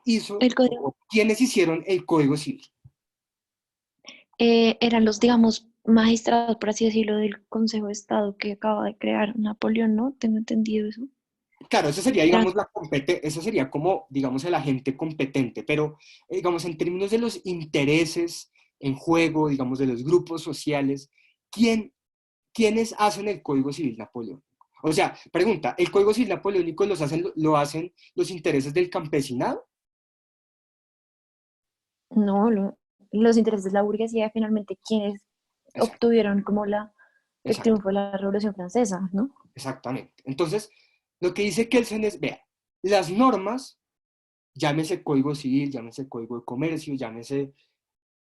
hizo, El código. o quiénes hicieron el Código Civil? Eran los, digamos, magistrados, por así decirlo, del Consejo de Estado que acaba de crear Napoleón, ¿no? Tengo entendido eso. Claro, eso sería, Eran- digamos, eso sería como, digamos, el agente competente, pero, digamos, en términos de los intereses en juego, digamos, de los grupos sociales, ¿quiénes hacen el Código Civil napoleónico? O sea, pregunta, ¿el Código Civil napoleónico lo hacen los intereses del campesinado? no, los intereses de la burguesía, finalmente, quienes Exacto, obtuvieron como el exacto, triunfo de la Revolución Francesa, ¿no? exactamente. Entonces, lo que dice Kelsen es, vea, las normas, llámese Código Civil, llámese Código de Comercio, llámese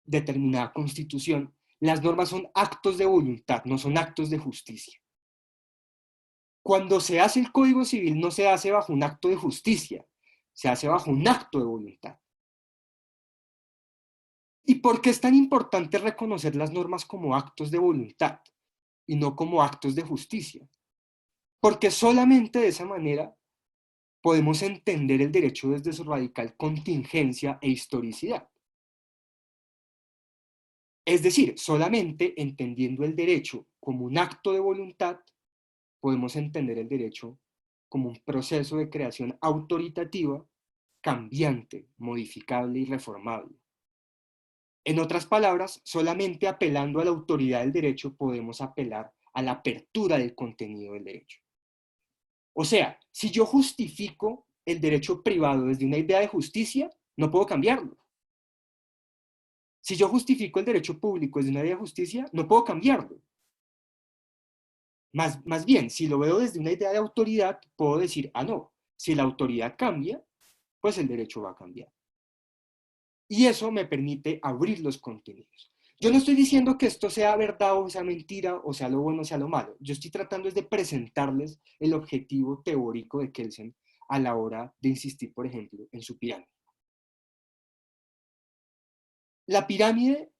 determinada constitución, las normas son actos de voluntad, no son actos de justicia. Cuando se hace el Código Civil no se hace bajo un acto de justicia, se hace bajo un acto de voluntad. ¿Y por qué es tan importante reconocer las normas como actos de voluntad y no como actos de justicia? Porque solamente de esa manera podemos entender el derecho desde su radical contingencia e historicidad. Es decir, solamente entendiendo el derecho como un acto de voluntad, podemos entender el derecho como un proceso de creación autoritativa, cambiante, modificable y reformable. En otras palabras, solamente apelando a la autoridad del derecho podemos apelar a la apertura del contenido del derecho. O sea, si yo justifico el derecho privado desde una idea de justicia, no puedo cambiarlo. Si yo justifico el derecho público desde una idea de justicia, no puedo cambiarlo. Más bien, si lo veo desde una idea de autoridad, puedo decir, ah, no, si la autoridad cambia, pues el derecho va a cambiar. Y eso me permite abrir los contenidos. Yo no estoy diciendo que esto sea verdad o sea mentira, o sea lo bueno o sea lo malo. Yo estoy tratando de presentarles el objetivo teórico de Kelsen a la hora de insistir, por ejemplo, en su pirámide. La pirámide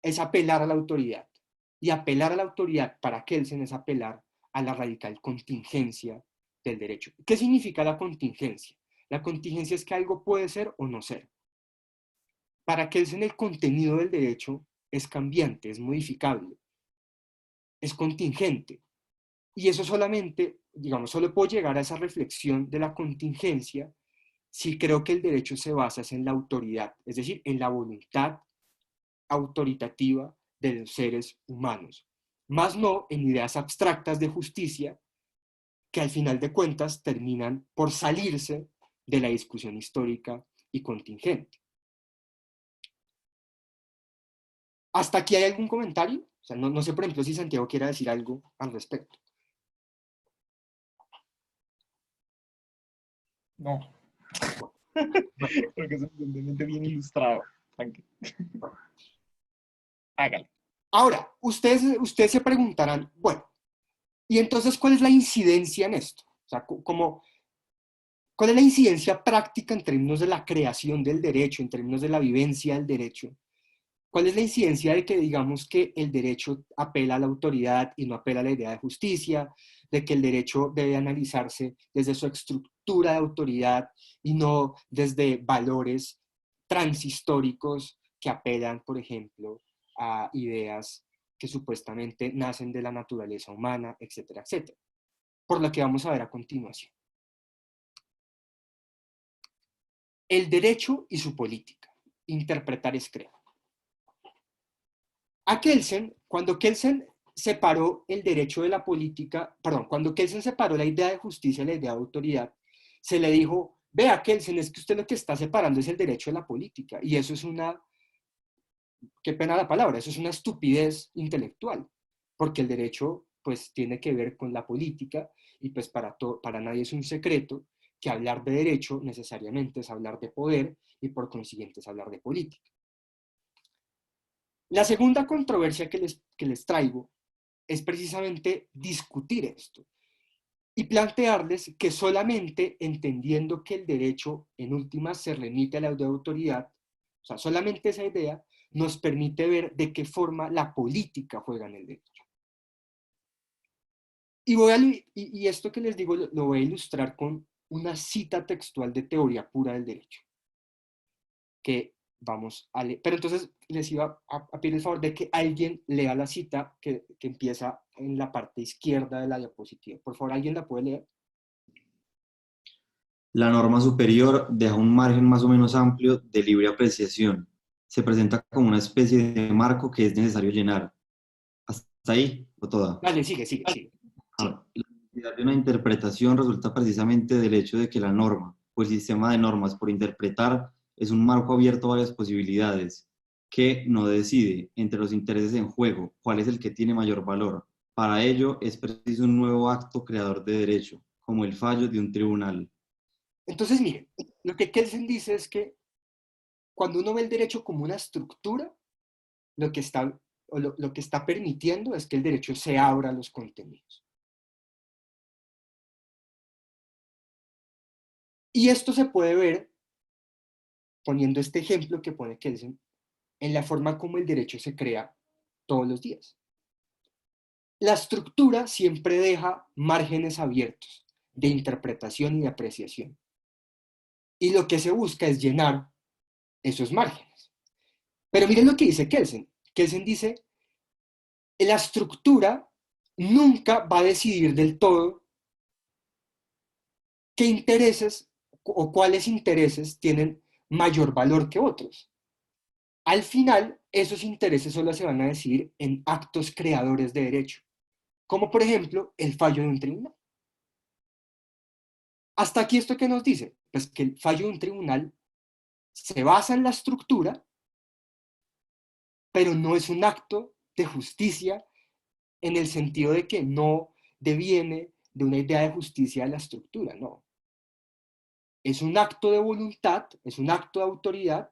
es apelar a la autoridad. Y apelar a la autoridad para Kelsen es apelar a la radical contingencia del derecho. ¿Qué significa la contingencia? La contingencia es que algo puede ser o no ser. Para Kelsen el contenido del derecho es cambiante, es modificable, es contingente. Y eso solamente, digamos, solo puedo llegar a esa reflexión de la contingencia si creo que el derecho se basa en la autoridad, es decir, en la voluntad autoritativa de los seres humanos, más no en ideas abstractas de justicia que al final de cuentas terminan por salirse de la discusión histórica y contingente. ¿Hasta aquí hay algún comentario? O sea, no sé, por ejemplo, si Santiago quiere decir algo al respecto. No. Porque es suficientemente bien ilustrado. Tranquilo. Hágale. Ahora, ustedes se preguntarán, bueno, ¿y entonces cuál es la incidencia en esto? O sea, ¿cuál es la incidencia práctica en términos de la creación del derecho, en términos de la vivencia del derecho, ¿Cuál es la incidencia de que digamos que el derecho apela a la autoridad y no apela a la idea de justicia, de que el derecho debe analizarse desde su estructura de autoridad y no desde valores transhistóricos que apelan, por ejemplo, a ideas que supuestamente nacen de la naturaleza humana, etcétera, etcétera? Por lo que vamos a ver a continuación. El derecho y su política. Interpretar es crear. A Kelsen, cuando Kelsen separó el derecho de la política, perdón, cuando Kelsen separó la idea de justicia y la idea de autoridad, se le dijo, vea Kelsen, es que usted lo que está separando es el derecho de la política, y eso es una, qué pena la palabra, eso es una estupidez intelectual, porque el derecho pues tiene que ver con la política, y pues para nadie es un secreto que hablar de derecho necesariamente es hablar de poder, y por consiguiente es hablar de política. La segunda controversia que les traigo es precisamente discutir esto y plantearles que solamente entendiendo que el derecho en últimas se remite a la autoridad, o sea, solamente esa idea nos permite ver de qué forma la política juega en el derecho. Y esto que les digo lo voy a ilustrar con una cita textual de teoría pura del derecho, que vamos a leer. Pero entonces les iba a pedir el favor de que alguien lea la cita que empieza en la parte izquierda de la diapositiva. Por favor, ¿alguien la puede leer? La norma superior deja un margen más o menos amplio de libre apreciación. Se presenta como una especie de marco que es necesario llenar. ¿Hasta ahí o toda? Dale, sigue. La necesidad de una interpretación resulta precisamente del hecho de que la norma, o el sistema de normas por interpretar, es un marco abierto a varias posibilidades, que no decide entre los intereses en juego cuál es el que tiene mayor valor. Para ello es preciso un nuevo acto creador de derecho, como el fallo de un tribunal. Entonces, miren, lo que Kelsen dice es que cuando uno ve el derecho como una estructura, lo que está permitiendo es que el derecho se abra a los contenidos. Y esto se puede ver, poniendo este ejemplo que pone Kelsen, en la forma como el derecho se crea todos los días. La estructura siempre deja márgenes abiertos de interpretación y de apreciación. Y lo que se busca es llenar esos márgenes. Pero miren lo que dice Kelsen. Kelsen dice, la estructura nunca va a decidir del todo qué intereses o cuáles intereses tienen mayor valor que otros. Al final, esos intereses solo se van a decidir en actos creadores de derecho, como por ejemplo el fallo de un tribunal. Hasta aquí, ¿esto qué nos dice? Pues que el fallo de un tribunal se basa en la estructura, pero no es un acto de justicia en el sentido de que no deviene de una idea de justicia de la estructura, no. Es un acto de voluntad, es un acto de autoridad,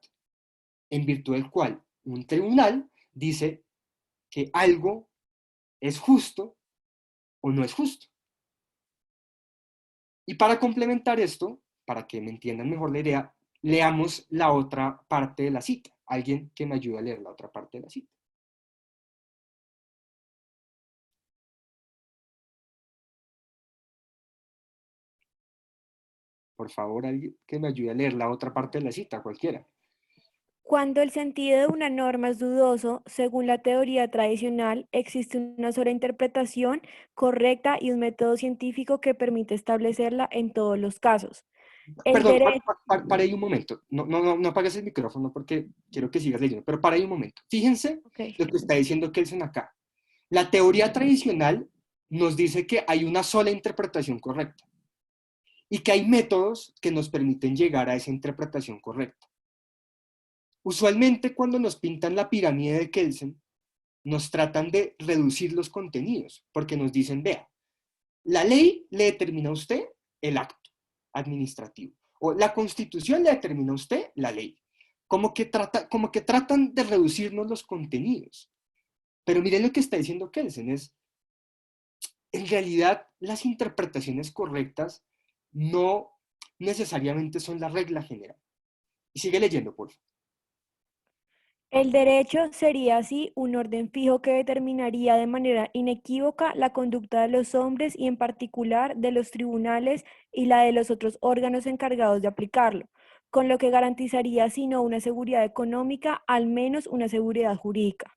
en virtud del cual un tribunal dice que algo es justo o no es justo. Y para complementar esto, para que me entiendan mejor la idea, leamos la otra parte de la cita. Alguien que me ayude a leer la otra parte de la cita. Por favor, alguien que me ayude a leer la otra parte de la cita, cualquiera. Cuando el sentido de una norma es dudoso, según la teoría tradicional, existe una sola interpretación correcta y un método científico que permite establecerla en todos los casos. El Perdón, derecho... para ahí un momento. No apagues el micrófono porque quiero que sigas leyendo, pero para ahí un momento. Fíjense Okay. lo que está diciendo Kelsen acá. La teoría tradicional nos dice que hay una sola interpretación correcta y que hay métodos que nos permiten llegar a esa interpretación correcta. Usualmente cuando nos pintan la pirámide de Kelsen, nos tratan de reducir los contenidos, porque nos dicen, vea, la ley le determina a usted el acto administrativo, o la Constitución le determina a usted la ley. Como que tratan de reducirnos los contenidos. Pero miren lo que está diciendo Kelsen, es, en realidad las interpretaciones correctas no necesariamente son la regla general. Y sigue leyendo, por favor. El derecho sería así un orden fijo que determinaría de manera inequívoca la conducta de los hombres y en particular de los tribunales y la de los otros órganos encargados de aplicarlo, con lo que garantizaría si no una seguridad económica, al menos una seguridad jurídica.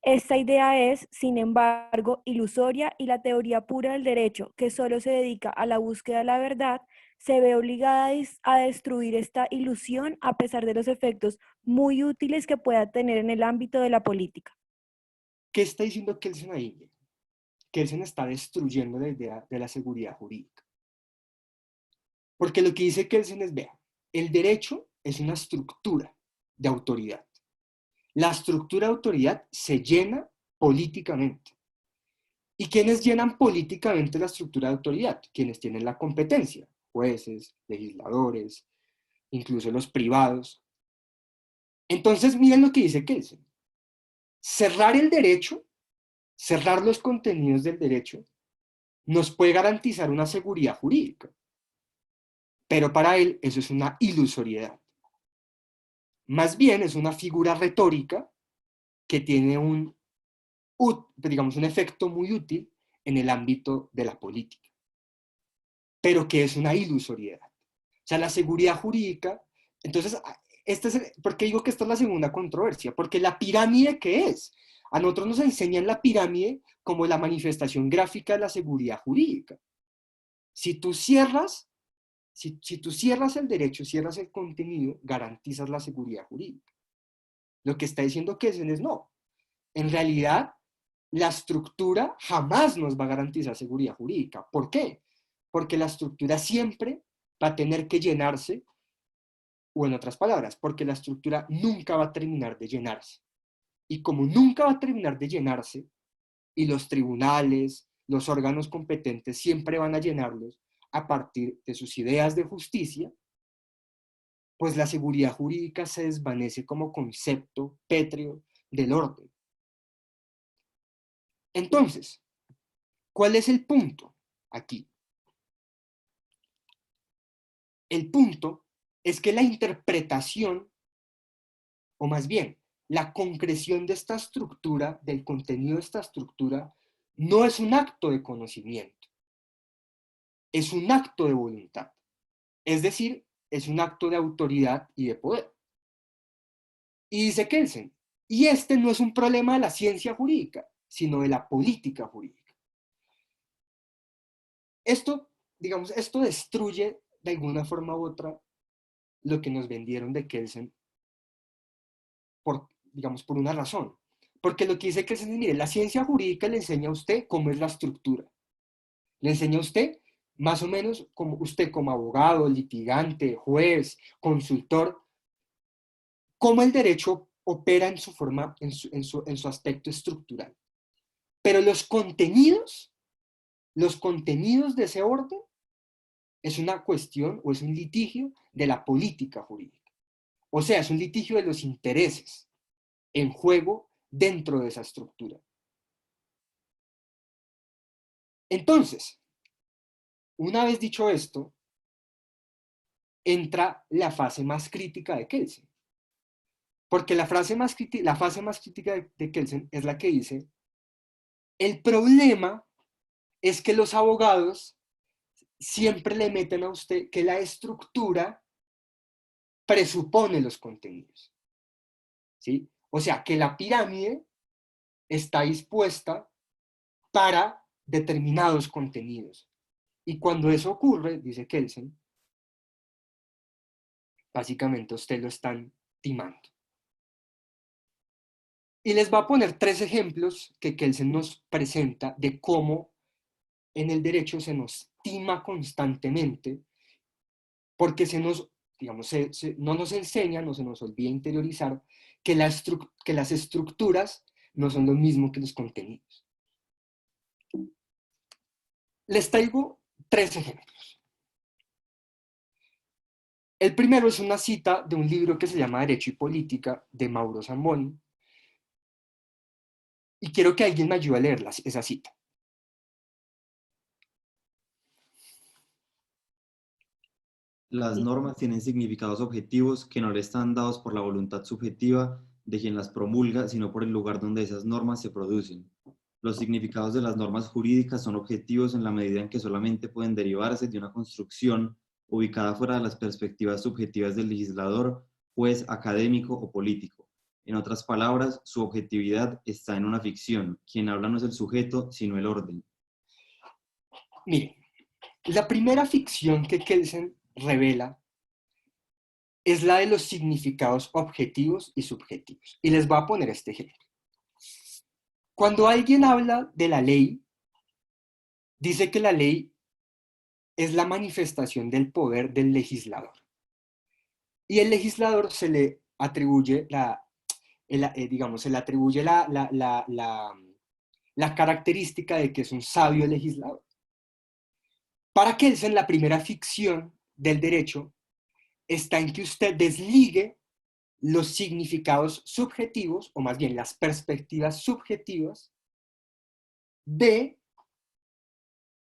Esta idea es, sin embargo, ilusoria y la teoría pura del derecho, que solo se dedica a la búsqueda de la verdad, se ve obligada a destruir esta ilusión a pesar de los efectos muy útiles que pueda tener en el ámbito de la política. ¿Qué está diciendo Kelsen ahí? Kelsen está destruyendo la idea de la seguridad jurídica. Porque lo que dice Kelsen es, vea, el derecho es una estructura de autoridad. La estructura de autoridad se llena políticamente. ¿Y quiénes llenan políticamente la estructura de autoridad? Quienes tienen la competencia, jueces, legisladores, incluso los privados. Entonces, miren lo que dice Kelsen. Cerrar el derecho, cerrar los contenidos del derecho, nos puede garantizar una seguridad jurídica. Pero para él eso es una ilusoriedad. Más bien es una figura retórica que tiene digamos, un efecto muy útil en el ámbito de la política, pero que es una ilusoriedad. O sea, la seguridad jurídica, entonces, ¿por qué digo que esta es la segunda controversia? Porque la pirámide, ¿qué es? A nosotros nos enseñan la pirámide como la manifestación gráfica de la seguridad jurídica. Si tú cierras el derecho, cierras el contenido, garantizas la seguridad jurídica. Lo que está diciendo Kelsen es no. En realidad, la estructura jamás nos va a garantizar seguridad jurídica. ¿Por qué? Porque la estructura siempre va a tener que llenarse, o en otras palabras, porque la estructura nunca va a terminar de llenarse. Y como nunca va a terminar de llenarse, y los tribunales, los órganos competentes siempre van a llenarlos a partir de sus ideas de justicia, pues la seguridad jurídica se desvanece como concepto pétreo del orden. Entonces, ¿cuál es el punto aquí? El punto es que la interpretación, o más bien, la concreción de esta estructura, del contenido de esta estructura, no es un acto de conocimiento, es un acto de voluntad. Es decir, es un acto de autoridad y de poder. Y dice Kelsen, y este no es un problema de la ciencia jurídica, sino de la política jurídica. Esto, digamos, esto destruye de alguna forma u otra lo que nos vendieron de Kelsen digamos, por una razón. Porque lo que dice Kelsen es, mire, la ciencia jurídica le enseña a usted cómo es la estructura. Le enseña a usted, más o menos, como usted como abogado, litigante, juez, consultor, cómo el derecho opera en su forma, en su aspecto estructural. Pero los contenidos de ese orden es una cuestión o es un litigio de la política jurídica. O sea, es un litigio de los intereses en juego dentro de esa estructura. Entonces, una vez dicho esto, entra la fase más crítica de Kelsen. Porque la fase más crítica de Kelsen es la que dice, el problema es que los abogados siempre le meten a usted que la estructura presupone los contenidos. ¿Sí? O sea, que la pirámide está dispuesta para determinados contenidos. Y cuando eso ocurre, dice Kelsen, básicamente usted lo están timando. Y les voy a poner 3 ejemplos que Kelsen nos presenta de cómo en el derecho se nos tima constantemente, porque digamos, no nos enseña, no se nos olvida interiorizar que las estructuras no son lo mismo que los contenidos. Les traigo 3 ejemplos. El primero es una cita de un libro que se llama Derecho y Política, de Mauro Zamboni, y quiero que alguien me ayude a leer esa cita. Las normas tienen significados objetivos que no le están dados por la voluntad subjetiva de quien las promulga, sino por el lugar donde esas normas se producen. Los significados de las normas jurídicas son objetivos en la medida en que solamente pueden derivarse de una construcción ubicada fuera de las perspectivas subjetivas del legislador, juez, académico o político. En otras palabras, su objetividad está en una ficción. Quien habla no es el sujeto, sino el orden. Miren, la primera ficción que Kelsen revela es la de los significados objetivos y subjetivos. Y les voy a poner este ejemplo. Cuando alguien habla de la ley, dice que la ley es la manifestación del poder del legislador. Y el legislador se le atribuye la característica de que es un sabio legislador. Para Kelsen, la primera ficción del derecho está en que usted desligue los significados subjetivos, o más bien las perspectivas subjetivas, de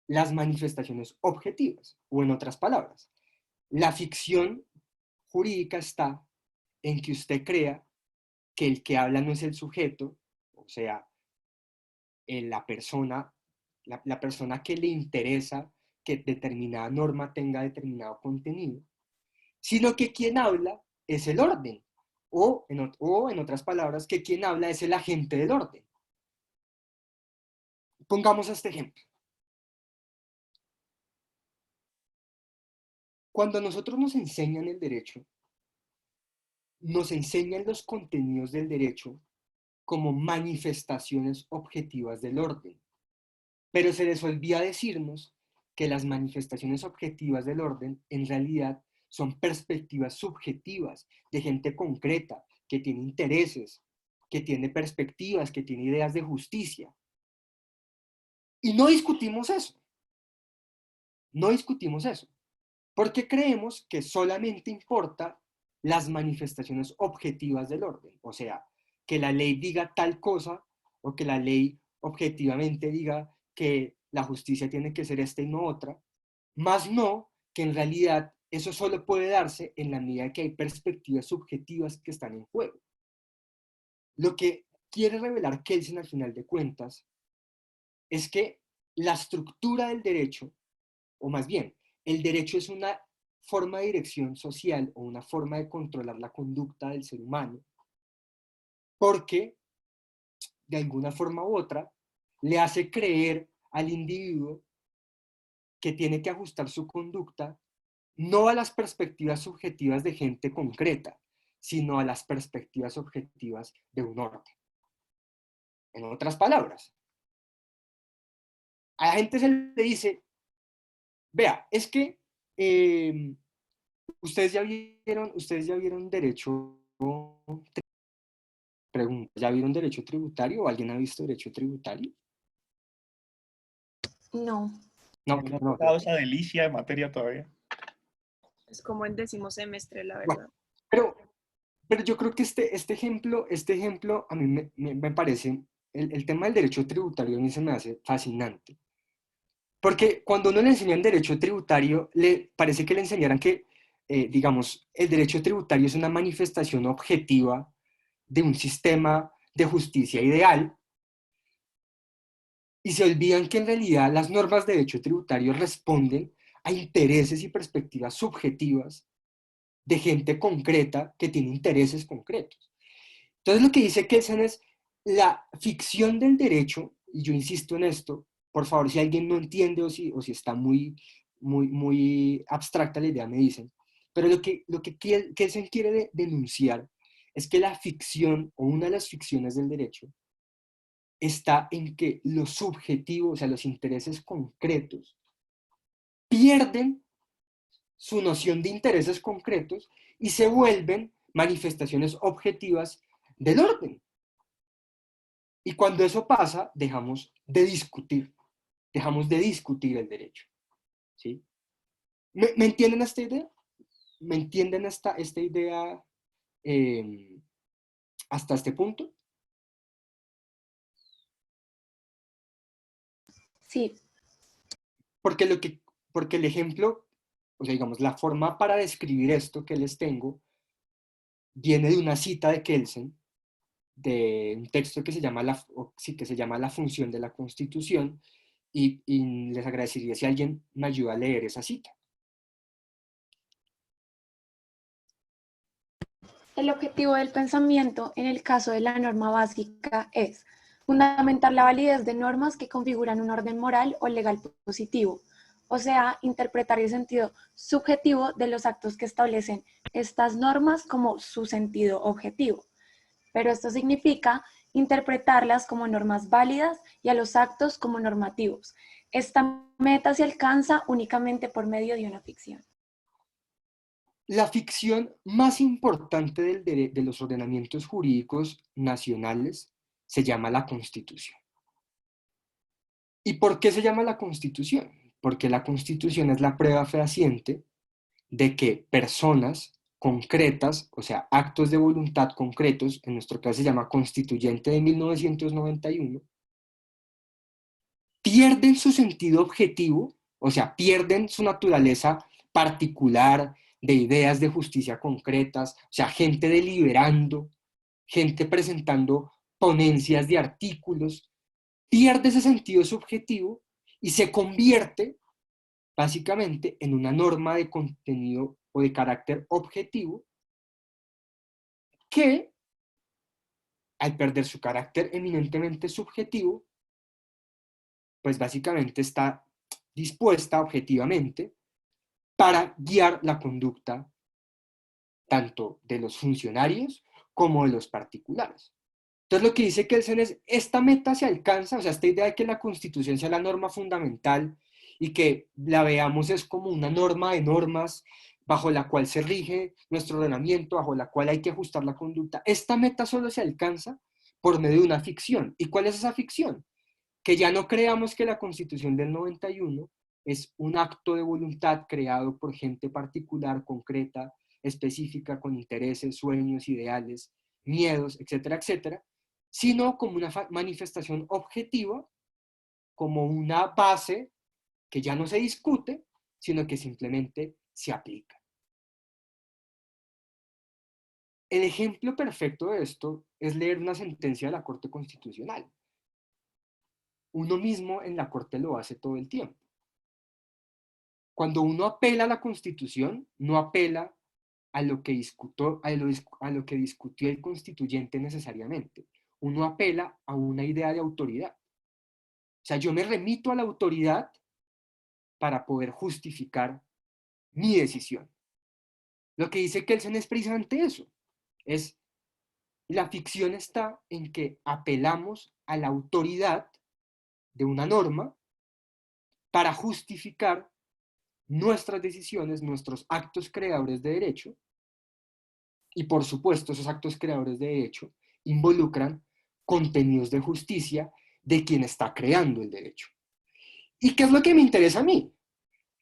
las manifestaciones objetivas. O en otras palabras, la ficción jurídica está en que usted crea que el que habla no es el sujeto, o sea, la persona que le interesa que determinada norma tenga determinado contenido, sino que quien habla es el orden, o en otras palabras, que quien habla es el agente del orden. Pongamos este ejemplo. Cuando a nosotros nos enseñan el derecho, nos enseñan los contenidos del derecho como manifestaciones objetivas del orden. Pero se les olvida decirnos que las manifestaciones objetivas del orden en realidad son perspectivas subjetivas de gente concreta, que tiene intereses, que tiene perspectivas, que tiene ideas de justicia. Y no discutimos eso. No discutimos eso. Porque creemos que solamente importa las manifestaciones objetivas del orden. O sea, que la ley diga tal cosa, o que la ley objetivamente diga que la justicia tiene que ser esta y no otra, más no que en realidad eso solo puede darse en la medida que hay perspectivas subjetivas que están en juego. Lo que quiere revelar Kelsen al final de cuentas es que la estructura del derecho, o más bien, el derecho es una forma de dirección social o una forma de controlar la conducta del ser humano, porque de alguna forma u otra le hace creer al individuo que tiene que ajustar su conducta no a las perspectivas subjetivas de gente concreta, sino a las perspectivas objetivas de un orden. En otras palabras, a la gente se le dice, vea, es que ustedes ya vieron derecho, pregunta, ¿ya vieron derecho tributario o alguien ha visto derecho tributario? No. No he tocado esa delicia de materia todavía. Es como en 10º semestre, la verdad. Bueno, pero yo creo que este ejemplo a mí me parece, el tema del derecho tributario a mí se me hace fascinante. Porque cuando uno le enseña en derecho tributario, le parece que le enseñaran que, digamos, el derecho tributario es una manifestación objetiva de un sistema de justicia ideal, y se olvidan que en realidad las normas de derecho tributario responden a intereses y perspectivas subjetivas de gente concreta que tiene intereses concretos. Entonces lo que dice Kelsen es la ficción del derecho, y yo insisto en esto, por favor, si alguien no entiende o si está muy abstracta la idea, me dicen, pero lo que Kelsen quiere denunciar es que la ficción, o una de las ficciones del derecho, está en que los subjetivos, o sea, los intereses concretos, pierden su noción de intereses concretos y se vuelven manifestaciones objetivas del orden. Y cuando eso pasa, dejamos de discutir el derecho. ¿Sí? ¿Me entienden esta idea? ¿Me entienden esta idea hasta este punto? Sí. Porque el ejemplo, o sea, digamos, la forma para describir esto que les tengo viene de una cita de Kelsen, de un texto que se llama La función de la Constitución, y les agradecería si alguien me ayuda a leer esa cita. El objetivo del pensamiento en el caso de la norma básica es fundamentar la validez de normas que configuran un orden moral o legal positivo, o sea, interpretar el sentido subjetivo de los actos que establecen estas normas como su sentido objetivo. Pero esto significa interpretarlas como normas válidas y a los actos como normativos. Esta meta se alcanza únicamente por medio de una ficción. La ficción más importante de los ordenamientos jurídicos nacionales se llama la Constitución. ¿Y por qué se llama la Constitución? Porque la Constitución es la prueba fehaciente de que personas concretas, o sea, actos de voluntad concretos, en nuestro caso se llama Constituyente de 1991, pierden su sentido objetivo, o sea, pierden su naturaleza particular de ideas de justicia concretas, o sea, gente deliberando, gente presentando ponencias de artículos, pierde ese sentido subjetivo y se convierte básicamente en una norma de contenido o de carácter objetivo que, al perder su carácter eminentemente subjetivo, pues básicamente está dispuesta objetivamente para guiar la conducta tanto de los funcionarios como de los particulares. Entonces lo que dice Kelsen es, esta meta se alcanza, o sea, esta idea de que la Constitución sea la norma fundamental y que la veamos es como una norma de normas bajo la cual se rige nuestro ordenamiento, bajo la cual hay que ajustar la conducta. Esta meta solo se alcanza por medio de una ficción. ¿Y cuál es esa ficción? Que ya no creamos que la Constitución del 91 es un acto de voluntad creado por gente particular, concreta, específica, con intereses, sueños, ideales, miedos, etcétera, etcétera, sino como una manifestación objetiva, como una base que ya no se discute, sino que simplemente se aplica. El ejemplo perfecto de esto es leer una sentencia de la Corte Constitucional. Uno mismo en la Corte lo hace todo el tiempo. Cuando uno apela a la Constitución, no apela a lo que discutió el constituyente necesariamente. Uno apela a una idea de autoridad. O sea, yo me remito a la autoridad para poder justificar mi decisión. Lo que dice Kelsen es precisamente eso. La ficción está en que apelamos a la autoridad de una norma para justificar nuestras decisiones, nuestros actos creadores de derecho, y por supuesto esos actos creadores de derecho involucran contenidos de justicia de quien está creando el derecho. ¿Y qué es lo que me interesa a mí?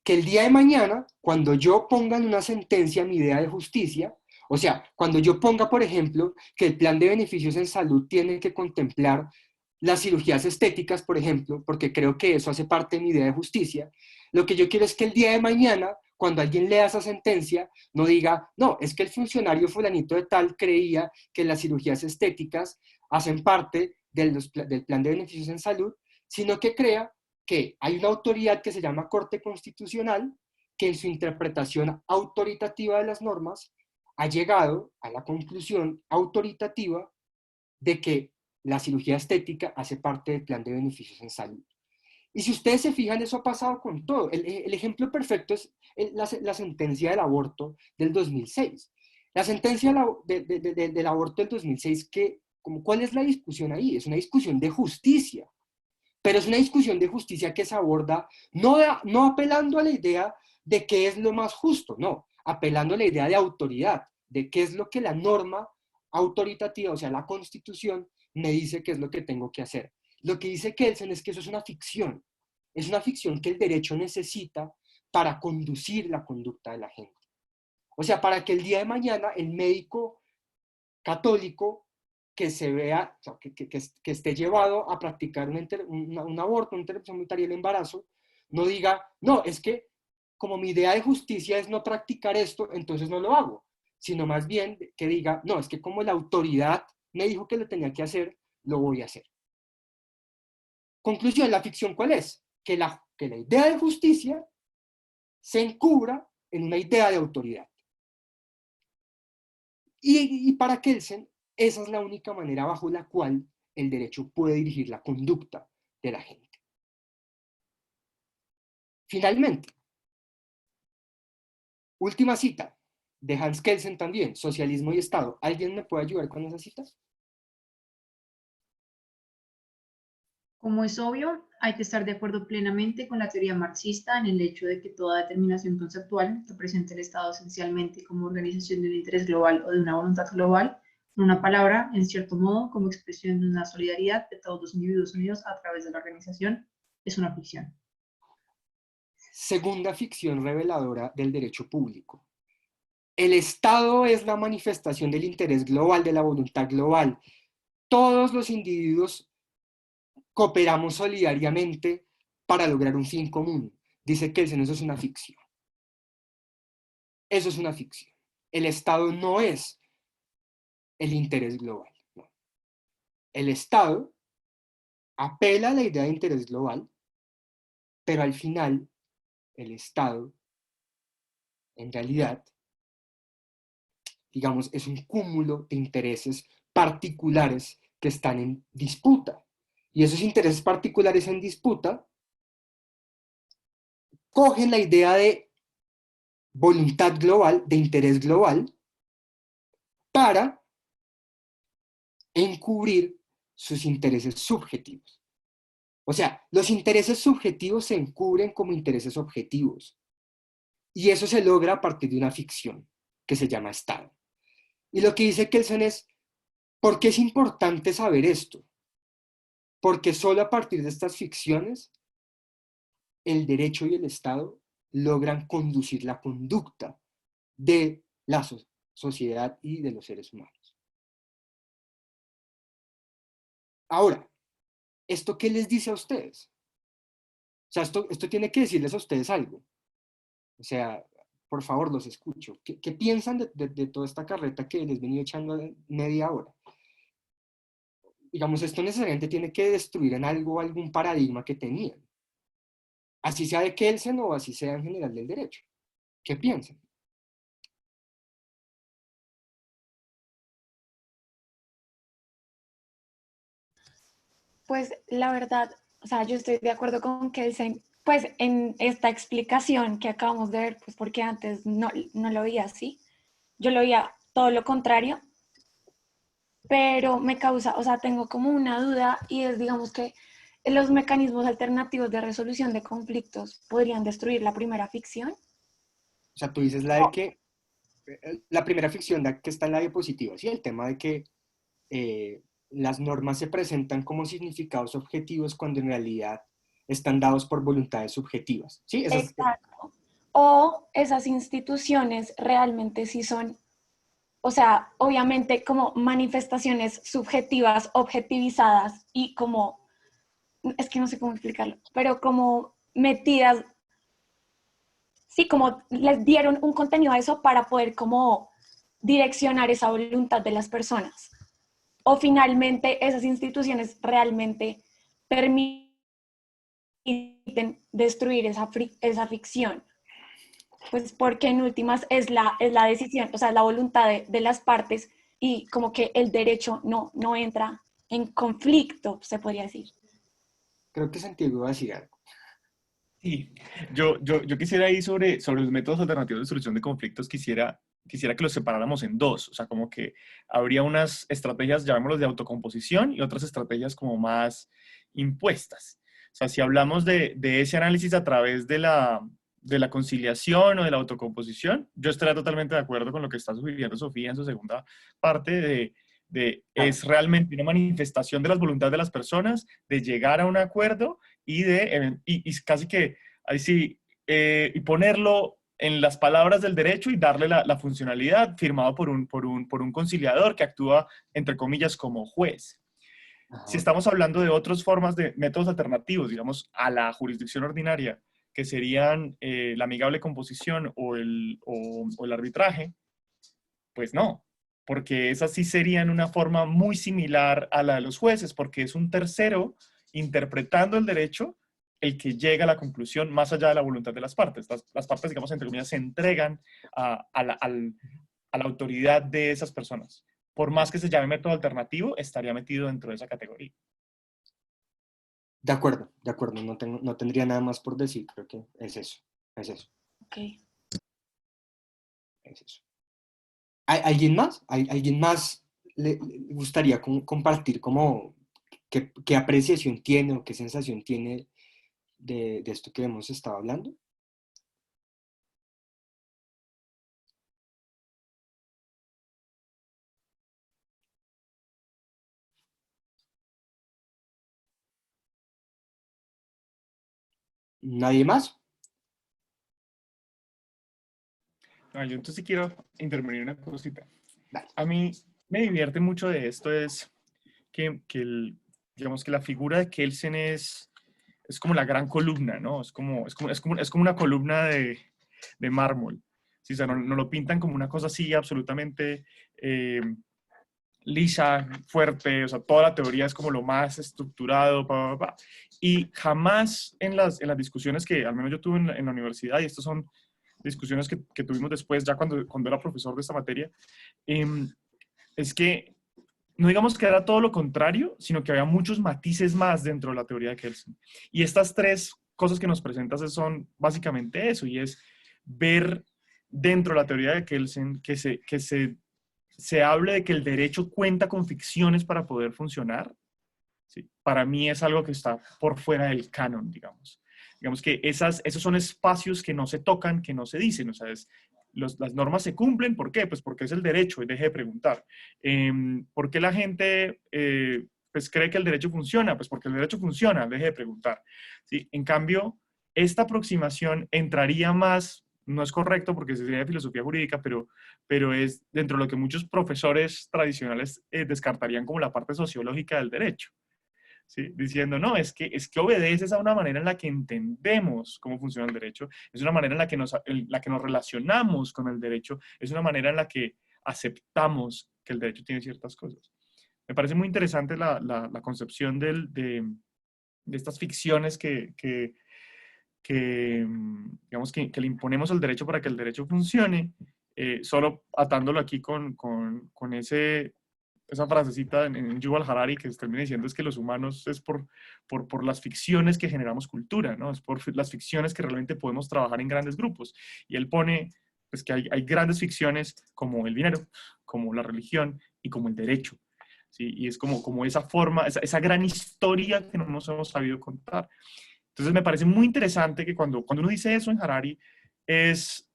Que el día de mañana, cuando yo ponga en una sentencia mi idea de justicia, o sea, cuando yo ponga, por ejemplo, que el plan de beneficios en salud tiene que contemplar las cirugías estéticas, por ejemplo, porque creo que eso hace parte de mi idea de justicia, lo que yo quiero es que el día de mañana, cuando alguien lea esa sentencia, no diga, no, es que el funcionario fulanito de tal creía que las cirugías estéticas hacen parte del plan de beneficios en salud, sino que crea que hay una autoridad que se llama Corte Constitucional, que en su interpretación autoritativa de las normas ha llegado a la conclusión autoritativa de que la cirugía estética hace parte del plan de beneficios en salud. Y si ustedes se fijan, eso ha pasado con todo. El ejemplo perfecto es la sentencia del aborto del 2006. La sentencia del aborto del 2006, ¿cuál es la discusión ahí? Es una discusión de justicia. Pero es una discusión de justicia que se aborda no apelando a la idea de qué es lo más justo, no, apelando a la idea de autoridad, de qué es lo que la norma autoritativa, o sea, la Constitución, me dice qué es lo que tengo que hacer. Lo que dice Kelsen es que eso es una ficción que el derecho necesita para conducir la conducta de la gente. O sea, para que el día de mañana el médico católico que se vea, o sea, que esté llevado a practicar un aborto, una interrupción voluntaria del embarazo, no diga, no, es que como mi idea de justicia es no practicar esto, entonces no lo hago, sino más bien que diga, no, es que como la autoridad me dijo que lo tenía que hacer, lo voy a hacer. Conclusión, ¿la ficción cuál es? Que la idea de justicia se encubra en una idea de autoridad. Y para Kelsen, esa es la única manera bajo la cual el derecho puede dirigir la conducta de la gente. Finalmente, última cita de Hans Kelsen también, Socialismo y Estado. ¿Alguien me puede ayudar con esa cita? Como es obvio, hay que estar de acuerdo plenamente con la teoría marxista en el hecho de que toda determinación conceptual representa el Estado esencialmente como organización de un interés global o de una voluntad global, en una palabra, en cierto modo, como expresión de una solidaridad de todos los individuos unidos a través de la organización, es una ficción. Segunda ficción reveladora del derecho público. El Estado es la manifestación del interés global, de la voluntad global. Todos los individuos cooperamos solidariamente para lograr un fin común. Dice Kelsen, eso es una ficción. Eso es una ficción. El Estado no es el interés global. No. El Estado apela a la idea de interés global, pero al final el Estado, en realidad, digamos, es un cúmulo de intereses particulares que están en disputa. Y esos intereses particulares en disputa cogen la idea de voluntad global, de interés global, para encubrir sus intereses subjetivos. O sea, los intereses subjetivos se encubren como intereses objetivos. Y eso se logra a partir de una ficción que se llama Estado. Y lo que dice Kelsen es, ¿por qué es importante saber esto? Porque solo a partir de estas ficciones, el derecho y el Estado logran conducir la conducta de la sociedad y de los seres humanos. Ahora, ¿esto qué les dice a ustedes? O sea, esto tiene que decirles a ustedes algo. O sea, por favor, los escucho. ¿Qué piensan de toda esta carreta que les venía echando media hora? Digamos, esto necesariamente tiene que destruir en algo algún paradigma que tenían. Así sea de Kelsen o así sea en general del derecho. ¿Qué piensan? Pues la verdad, o sea, yo estoy de acuerdo con Kelsen, pues en esta explicación que acabamos de ver, pues porque antes no lo veía así, yo lo veía todo lo contrario, pero me causa, o sea, tengo como una duda y es, digamos que los mecanismos alternativos de resolución de conflictos podrían destruir la primera ficción. O sea, tú dices la de que, la primera ficción que está en la diapositiva, ¿sí? El tema de que las normas se presentan como significados objetivos cuando en realidad están dados por voluntades subjetivas, ¿sí? Exacto. O esas instituciones realmente sí son, o sea, obviamente como manifestaciones subjetivas, objetivizadas y como, es que no sé cómo explicarlo, pero como metidas, sí, como les dieron un contenido a eso para poder como direccionar esa voluntad de las personas. O finalmente esas instituciones realmente permiten destruir esa ficción. Pues porque en últimas es la decisión, o sea, la voluntad de las partes y como que el derecho no entra en conflicto, se podría decir. Creo que Santiago va a decir algo. Sí, yo quisiera ir sobre los métodos alternativos de solución de conflictos, quisiera que los separáramos en dos, o sea, como que habría unas estrategias, llamémoslos de autocomposición, y otras estrategias como más impuestas. O sea, si hablamos de ese análisis a través de la conciliación o de la autocomposición, yo estaría totalmente de acuerdo con lo que está sugiriendo Sofía en su segunda parte es realmente una manifestación de las voluntades de las personas, de llegar a un acuerdo y casi que, ahí sí, y ponerlo en las palabras del derecho y darle la funcionalidad firmado por un conciliador que actúa, entre comillas, como juez. Ajá. Si estamos hablando de otras formas de métodos alternativos, digamos, a la jurisdicción ordinaria, que serían la amigable composición o el arbitraje, pues no. porque esas sí serían una forma muy similar a la de los jueces, porque es un tercero interpretando el derecho el que llega a la conclusión más allá de la voluntad de las partes. Las partes, digamos, entre comillas, se entregan a la autoridad de esas personas. Por más que se llame método alternativo, estaría metido dentro de esa categoría. De acuerdo, no tendría nada más por decir, creo que es eso, es eso. Ok. Es eso. ¿Alguien más? ¿Alguien más le gustaría compartir como qué apreciación tiene o qué sensación tiene de esto que hemos estado hablando? ¿Nadie más? No, yo entonces sí quiero intervenir una cosita. Dale. A mí me divierte mucho de esto es digamos que la figura de Kelsen es como la gran columna, ¿no? Es como una columna de mármol. ¿Sí? O sea, no lo pintan como una cosa así absolutamente lisa, fuerte, o sea, toda la teoría es como lo más estructurado, y jamás en las discusiones que al menos yo tuve en la universidad, y estas son discusiones que tuvimos después, ya cuando era profesor de esta materia, es que no digamos que era todo lo contrario, sino que había muchos matices más dentro de la teoría de Kelsen. Y estas tres cosas que nos presentas son básicamente eso, y es ver dentro de la teoría de Kelsen que se hable de que el derecho cuenta con ficciones para poder funcionar. ¿Sí? Para mí es algo que está por fuera del canon, digamos. Digamos que esos son espacios que no se tocan, que no se dicen. O sea, las normas se cumplen, ¿por qué? Pues porque es el derecho, y deje de preguntar. ¿Por qué la gente pues cree que el derecho funciona? Pues porque el derecho funciona, deje de preguntar. ¿Sí? En cambio, esta aproximación entraría más, no es correcto porque sería de filosofía jurídica, pero es dentro de lo que muchos profesores tradicionales descartarían como la parte sociológica del derecho. ¿Sí? Diciendo, no, es que obedeces a una manera en la que entendemos cómo funciona el derecho, es una manera en la que nos relacionamos con el derecho, es una manera en la que aceptamos que el derecho tiene ciertas cosas. Me parece muy interesante la concepción de estas ficciones digamos que le imponemos al derecho para que el derecho funcione, solo atándolo aquí con esa frasecita en Yuval Harari que termina diciendo es que los humanos es por las ficciones que generamos cultura, ¿no? Es por las ficciones que realmente podemos trabajar en grandes grupos. Y él pone pues, que hay grandes ficciones como el dinero, como la religión y como el derecho. ¿Sí? Y es como esa forma, esa gran historia que no nos hemos sabido contar. Entonces me parece muy interesante que cuando uno dice eso en Harari es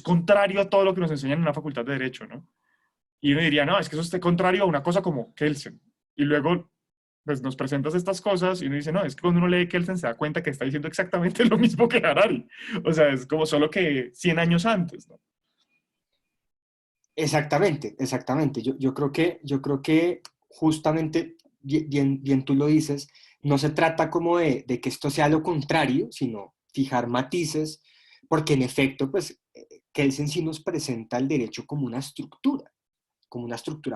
contrario a todo lo que nos enseñan en una facultad de Derecho, ¿no? Y uno diría, no, es que eso está contrario a una cosa como Kelsen. Y luego pues, nos presentas estas cosas y uno dice, no, es que cuando uno lee Kelsen se da cuenta que está diciendo exactamente lo mismo que Harari. O sea, es como solo que 100 años antes, ¿no? Exactamente. Yo creo que justamente, bien tú lo dices, no se trata como de que esto sea lo contrario, sino fijar matices, porque en efecto, pues, Kelsen sí nos presenta el derecho como una estructura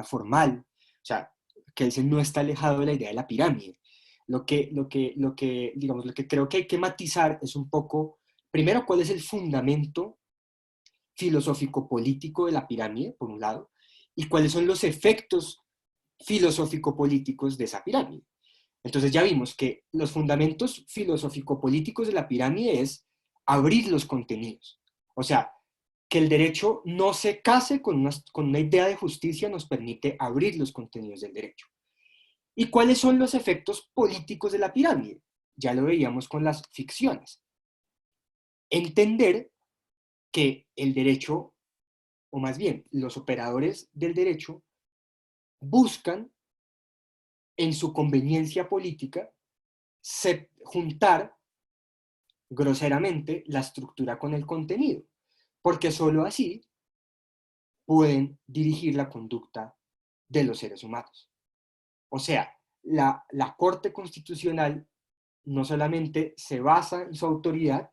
formal. O sea, Kelsen no está alejado de la idea de la pirámide. Digamos, lo que creo que hay que matizar es un poco, primero, cuál es el fundamento filosófico-político de la pirámide, por un lado, y cuáles son los efectos filosófico-políticos de esa pirámide. Entonces ya vimos que los fundamentos filosófico-políticos de la pirámide es abrir los contenidos. O sea, que el derecho no se case con una idea de justicia nos permite abrir los contenidos del derecho. ¿Y cuáles son los efectos políticos de la pirámide? Ya lo veíamos con las ficciones. Entender que el derecho, o más bien los operadores del derecho, buscan en su conveniencia política juntar groseramente la estructura con el contenido, porque solo así pueden dirigir la conducta de los seres humanos. O sea, la Corte Constitucional no solamente se basa en su autoridad,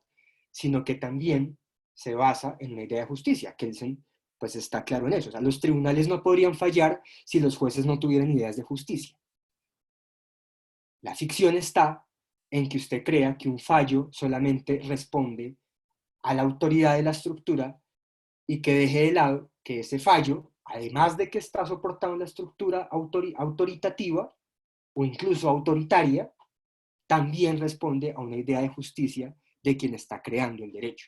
sino que también se basa en una idea de justicia. Kelsen pues está claro en eso. O sea, los tribunales no podrían fallar si los jueces no tuvieran ideas de justicia. La ficción está en que usted crea que un fallo solamente responde a la autoridad de la estructura y que deje de lado que ese fallo, además de que está soportado en la estructura autoritativa o incluso autoritaria, también responde a una idea de justicia de quien está creando el derecho.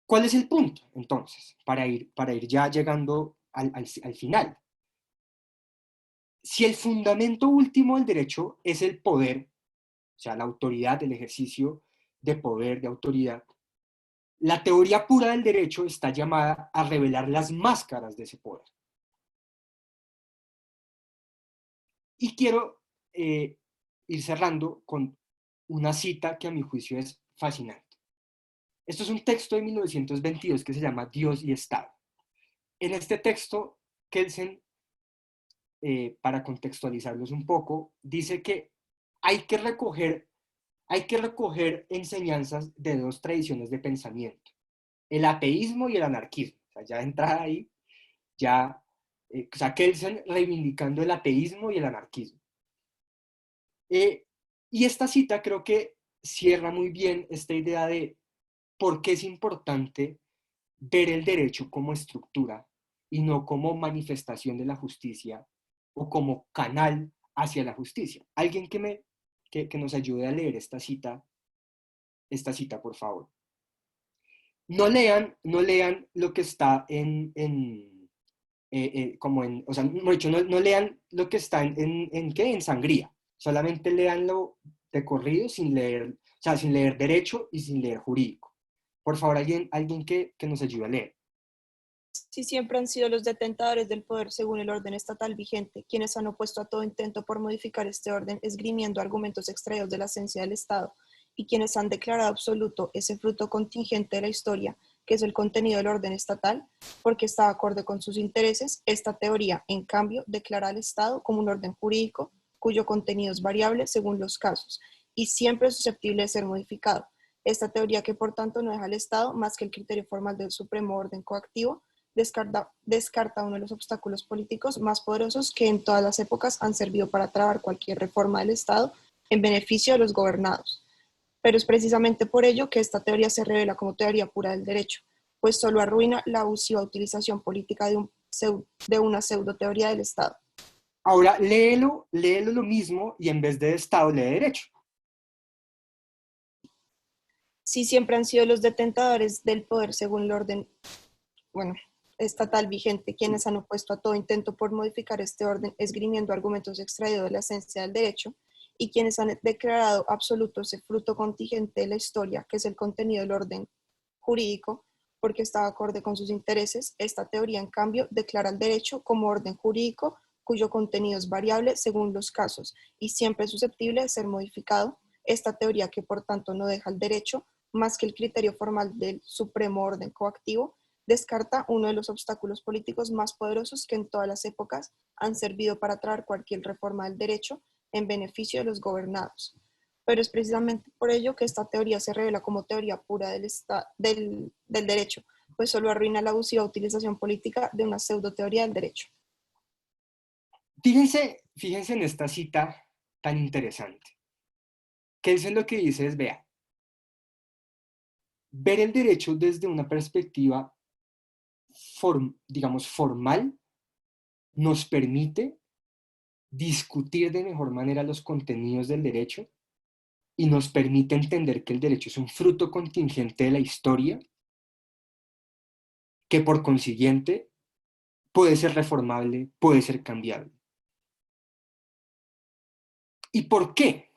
¿Cuál es el punto, entonces, para ir ya llegando al final? Si el fundamento último del derecho es el poder, o sea, la autoridad, el ejercicio de poder, de autoridad, la teoría pura del derecho está llamada a revelar las máscaras de ese poder. Y quiero ir cerrando con una cita que a mi juicio es fascinante. Esto es un texto de 1922 que se llama Dios y Estado. En este texto, Kelsen, para contextualizarlos un poco, dice que hay que recoger enseñanzas de dos tradiciones de pensamiento, el ateísmo y el anarquismo. O sea, ya de entrada ahí, o sea, Kelsen reivindicando el ateísmo y el anarquismo. Y esta cita creo que cierra muy bien esta idea de por qué es importante ver el derecho como estructura y no como manifestación de la justicia o como canal hacia la justicia. Alguien que nos ayude a leer esta cita, por favor. No lean lo que está o sea, no lean lo que está en sangría, solamente leanlo de corrido sin leer derecho y sin leer jurídico. Por favor, alguien que nos ayude a leer. Si siempre han sido los detentadores del poder según el orden estatal vigente, quienes han opuesto a todo intento por modificar este orden, esgrimiendo argumentos extraídos de la esencia del Estado, y quienes han declarado absoluto ese fruto contingente de la historia, que es el contenido del orden estatal, porque está acorde con sus intereses, esta teoría, en cambio, declara al Estado como un orden jurídico, cuyo contenido es variable según los casos, y siempre susceptible de ser modificado. Esta teoría, que por tanto no deja al Estado más que el criterio formal del supremo orden coactivo, descarta uno de los obstáculos políticos más poderosos que en todas las épocas han servido para trabar cualquier reforma del Estado en beneficio de los gobernados. Pero es precisamente por ello que esta teoría se revela como teoría pura del derecho, pues solo arruina la abusiva utilización política de una pseudo-teoría del Estado. Ahora, léelo lo mismo y en vez de Estado, lee derecho. Si siempre han sido los detentadores del poder según el orden, estatal vigente, quienes han opuesto a todo intento por modificar este orden, esgrimiendo argumentos extraídos de la esencia del derecho, y quienes han declarado absoluto ese fruto contingente de la historia, que es el contenido del orden jurídico, porque está acorde con sus intereses, esta teoría, en cambio, declara el derecho como orden jurídico, cuyo contenido es variable según los casos y siempre susceptible de ser modificado. Esta teoría, que por tanto no deja el derecho más que el criterio formal del supremo orden coactivo, descarta uno de los obstáculos políticos más poderosos que en todas las épocas han servido para traer cualquier reforma del derecho en beneficio de los gobernados. Pero es precisamente por ello que esta teoría se revela como teoría pura del derecho, pues solo arruina la abusiva utilización política de una pseudo-teoría del derecho. Fíjense en esta cita tan interesante. Kelsen lo que dice es, vea, ver el derecho desde una perspectiva formal nos permite discutir de mejor manera los contenidos del derecho y nos permite entender que el derecho es un fruto contingente de la historia que por consiguiente puede ser reformable, puede ser cambiable. ¿Y por qué?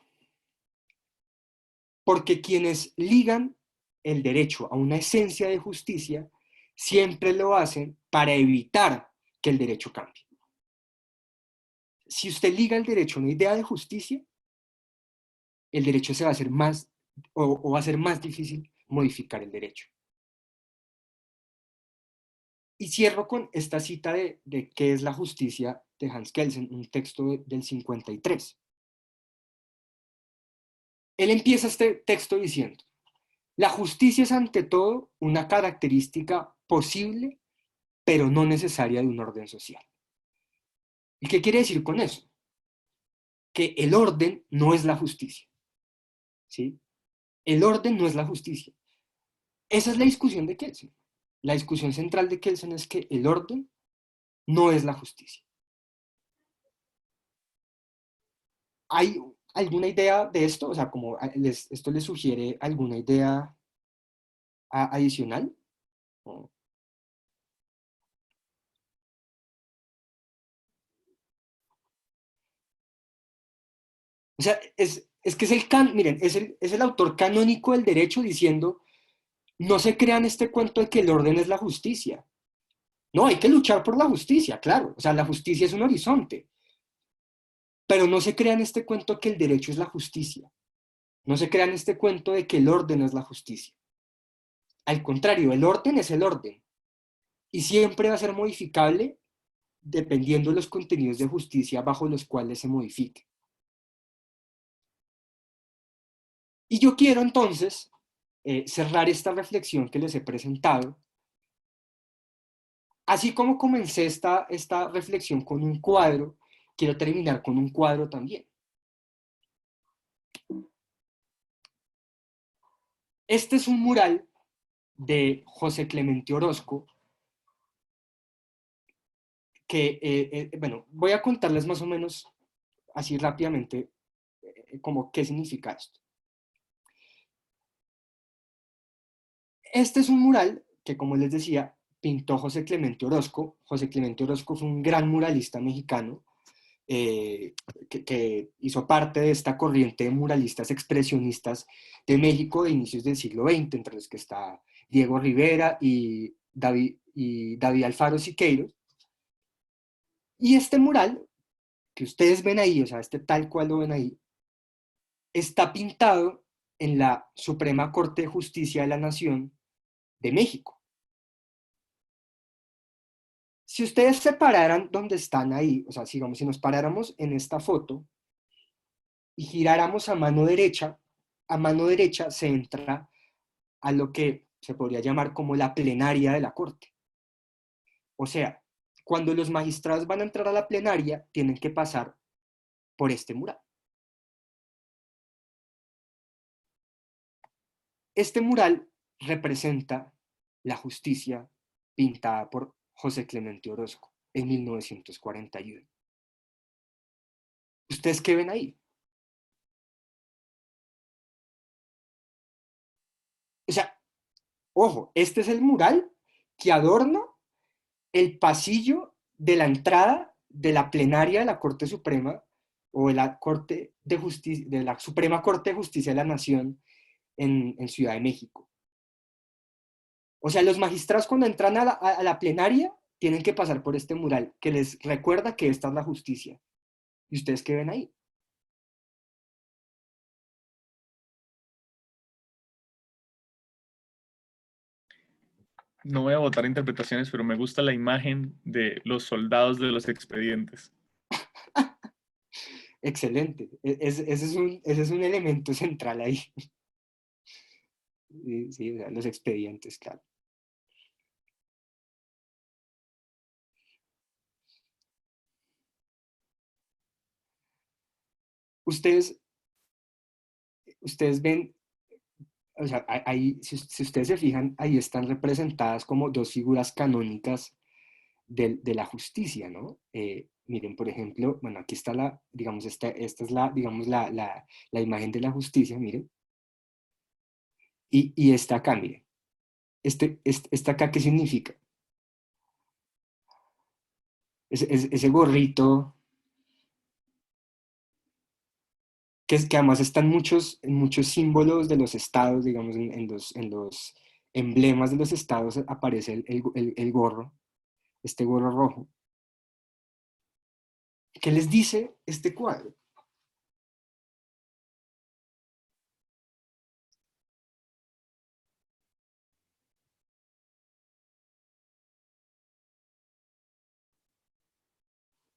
Porque quienes ligan el derecho a una esencia de justicia siempre lo hacen para evitar que el derecho cambie. Si usted liga el derecho a una idea de justicia, el derecho se va a hacer más, o va a ser más difícil modificar el derecho. Y cierro con esta cita de ¿Qué es la justicia? De Hans Kelsen, un texto del 53. Él empieza este texto diciendo, La justicia es ante todo una característica posible, pero no necesaria de un orden social. ¿Y qué quiere decir con eso? Que el orden no es la justicia, ¿sí? El orden no es la justicia. Esa es la discusión de Kelsen. La discusión central de Kelsen es que el orden no es la justicia. ¿Hay alguna idea de esto? O sea, como ¿esto les sugiere alguna idea adicional? O sea, es que miren, es el autor canónico del derecho diciendo, no se crean este cuento de que el orden es la justicia. No, hay que luchar por la justicia, claro. O sea, la justicia es un horizonte. Pero no se crean este cuento que el derecho es la justicia. No se crean este cuento de que el orden es la justicia. Al contrario, el orden es el orden. Y siempre va a ser modificable dependiendo de los contenidos de justicia bajo los cuales se modifique. Y yo quiero entonces cerrar esta reflexión que les he presentado. Así como comencé esta reflexión con un cuadro, quiero terminar con un cuadro también. Este es un mural de José Clemente Orozco, que, bueno, voy a contarles más o menos así rápidamente como qué significa esto. Este es un mural que, como les decía, pintó José Clemente Orozco. José Clemente Orozco fue un gran muralista mexicano que hizo parte de esta corriente de muralistas expresionistas de México de inicios del siglo XX, entre los que está Diego Rivera y David Alfaro Siqueiros. Y este mural, que ustedes ven ahí, o sea, este tal cual lo ven ahí, está pintado en la Suprema Corte de Justicia de la Nación de México. Si ustedes se pararan donde están ahí, o sea, digamos, si nos paráramos en esta foto y giráramos a mano derecha se entra a lo que se podría llamar como la plenaria de la Corte. O sea, cuando los magistrados van a entrar a la plenaria, tienen que pasar por este mural. Este mural representa la justicia pintada por José Clemente Orozco en 1941. ¿Ustedes qué ven ahí? O sea, ojo, este es el mural que adorna el pasillo de la entrada de la plenaria de la Corte Suprema o de la Corte de Justicia, de la Suprema Corte de Justicia de la Nación en Ciudad de México. O sea, los magistrados cuando entran a la plenaria tienen que pasar por este mural que les recuerda que esta es la justicia. ¿Y ustedes qué ven ahí? No voy a votar interpretaciones, pero me gusta la imagen de los soldados de los expedientes. Excelente. Ese es un elemento central ahí. Sí, sí, o sea, los expedientes, claro. Ustedes ven, o sea, ahí, si ustedes se fijan, ahí están representadas como dos figuras canónicas de la justicia, ¿no? Miren, por ejemplo, bueno, aquí está digamos, esta es digamos, la imagen de la justicia, miren. Y esta acá, miren. Esta acá, ¿qué significa? Ese gorrito, que además están en muchos símbolos de los estados, digamos, en los emblemas de los estados aparece el gorro, este gorro rojo. ¿Qué les dice este cuadro?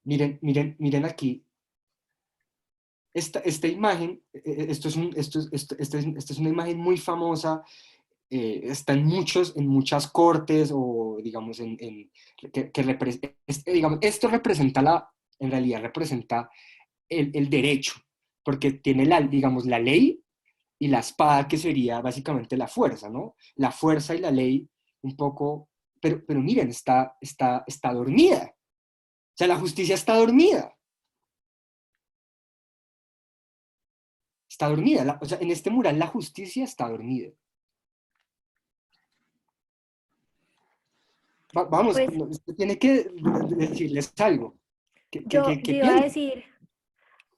Miren aquí, esta imagen, esta es una imagen muy famosa, está en muchas cortes o digamos, digamos, esto representa en realidad representa el derecho, porque tiene digamos, la ley y la espada, que sería básicamente la fuerza, ¿no? La fuerza y la ley un poco, pero miren, está dormida. O sea, la justicia está dormida. Está dormida. O sea, en este mural la justicia está dormida. Vamos, Pues usted tiene que decirles algo. ¿Qué, qué, yo, qué, qué yo iba a piensan? decir,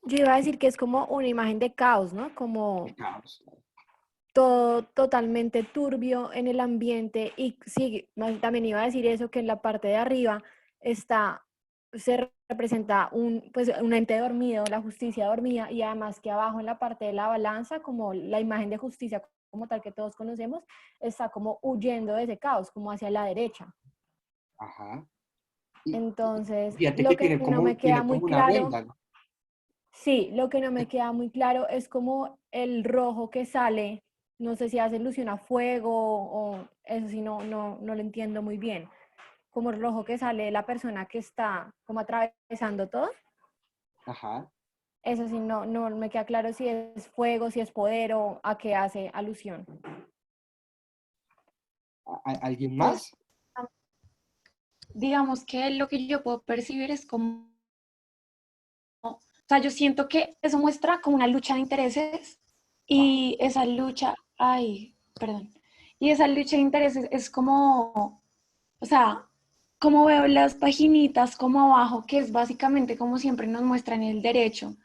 yo iba a decir que es como una imagen de caos, ¿no? El Como caos. todo totalmente turbio en el ambiente y sí, también iba a decir eso, que en la parte de arriba se representa pues, un ente dormido, la justicia dormida, y además que abajo en la parte de la balanza, como la imagen de justicia como tal que todos conocemos, está como huyendo de ese caos, como hacia la derecha. Ajá. Y Entonces, fíjate lo que que no me queda tiene muy como una claro, venda, ¿no? sí, lo que no me queda muy claro es como el rojo que sale, no sé si hace alusión a fuego o eso sí, no lo entiendo muy bien. Como el rojo que sale de la persona que está como atravesando todo, Ajá. eso sí, no me queda claro si es fuego, si es poder o a qué hace alusión. ¿Alguien Pues más? digamos que lo que yo puedo percibir es como, o sea, yo siento que eso muestra como una lucha de intereses Ajá. y esa lucha, ay, perdón, y esa lucha de intereses es como, o sea, como veo las paginitas como abajo, que es básicamente como siempre nos muestran el derecho,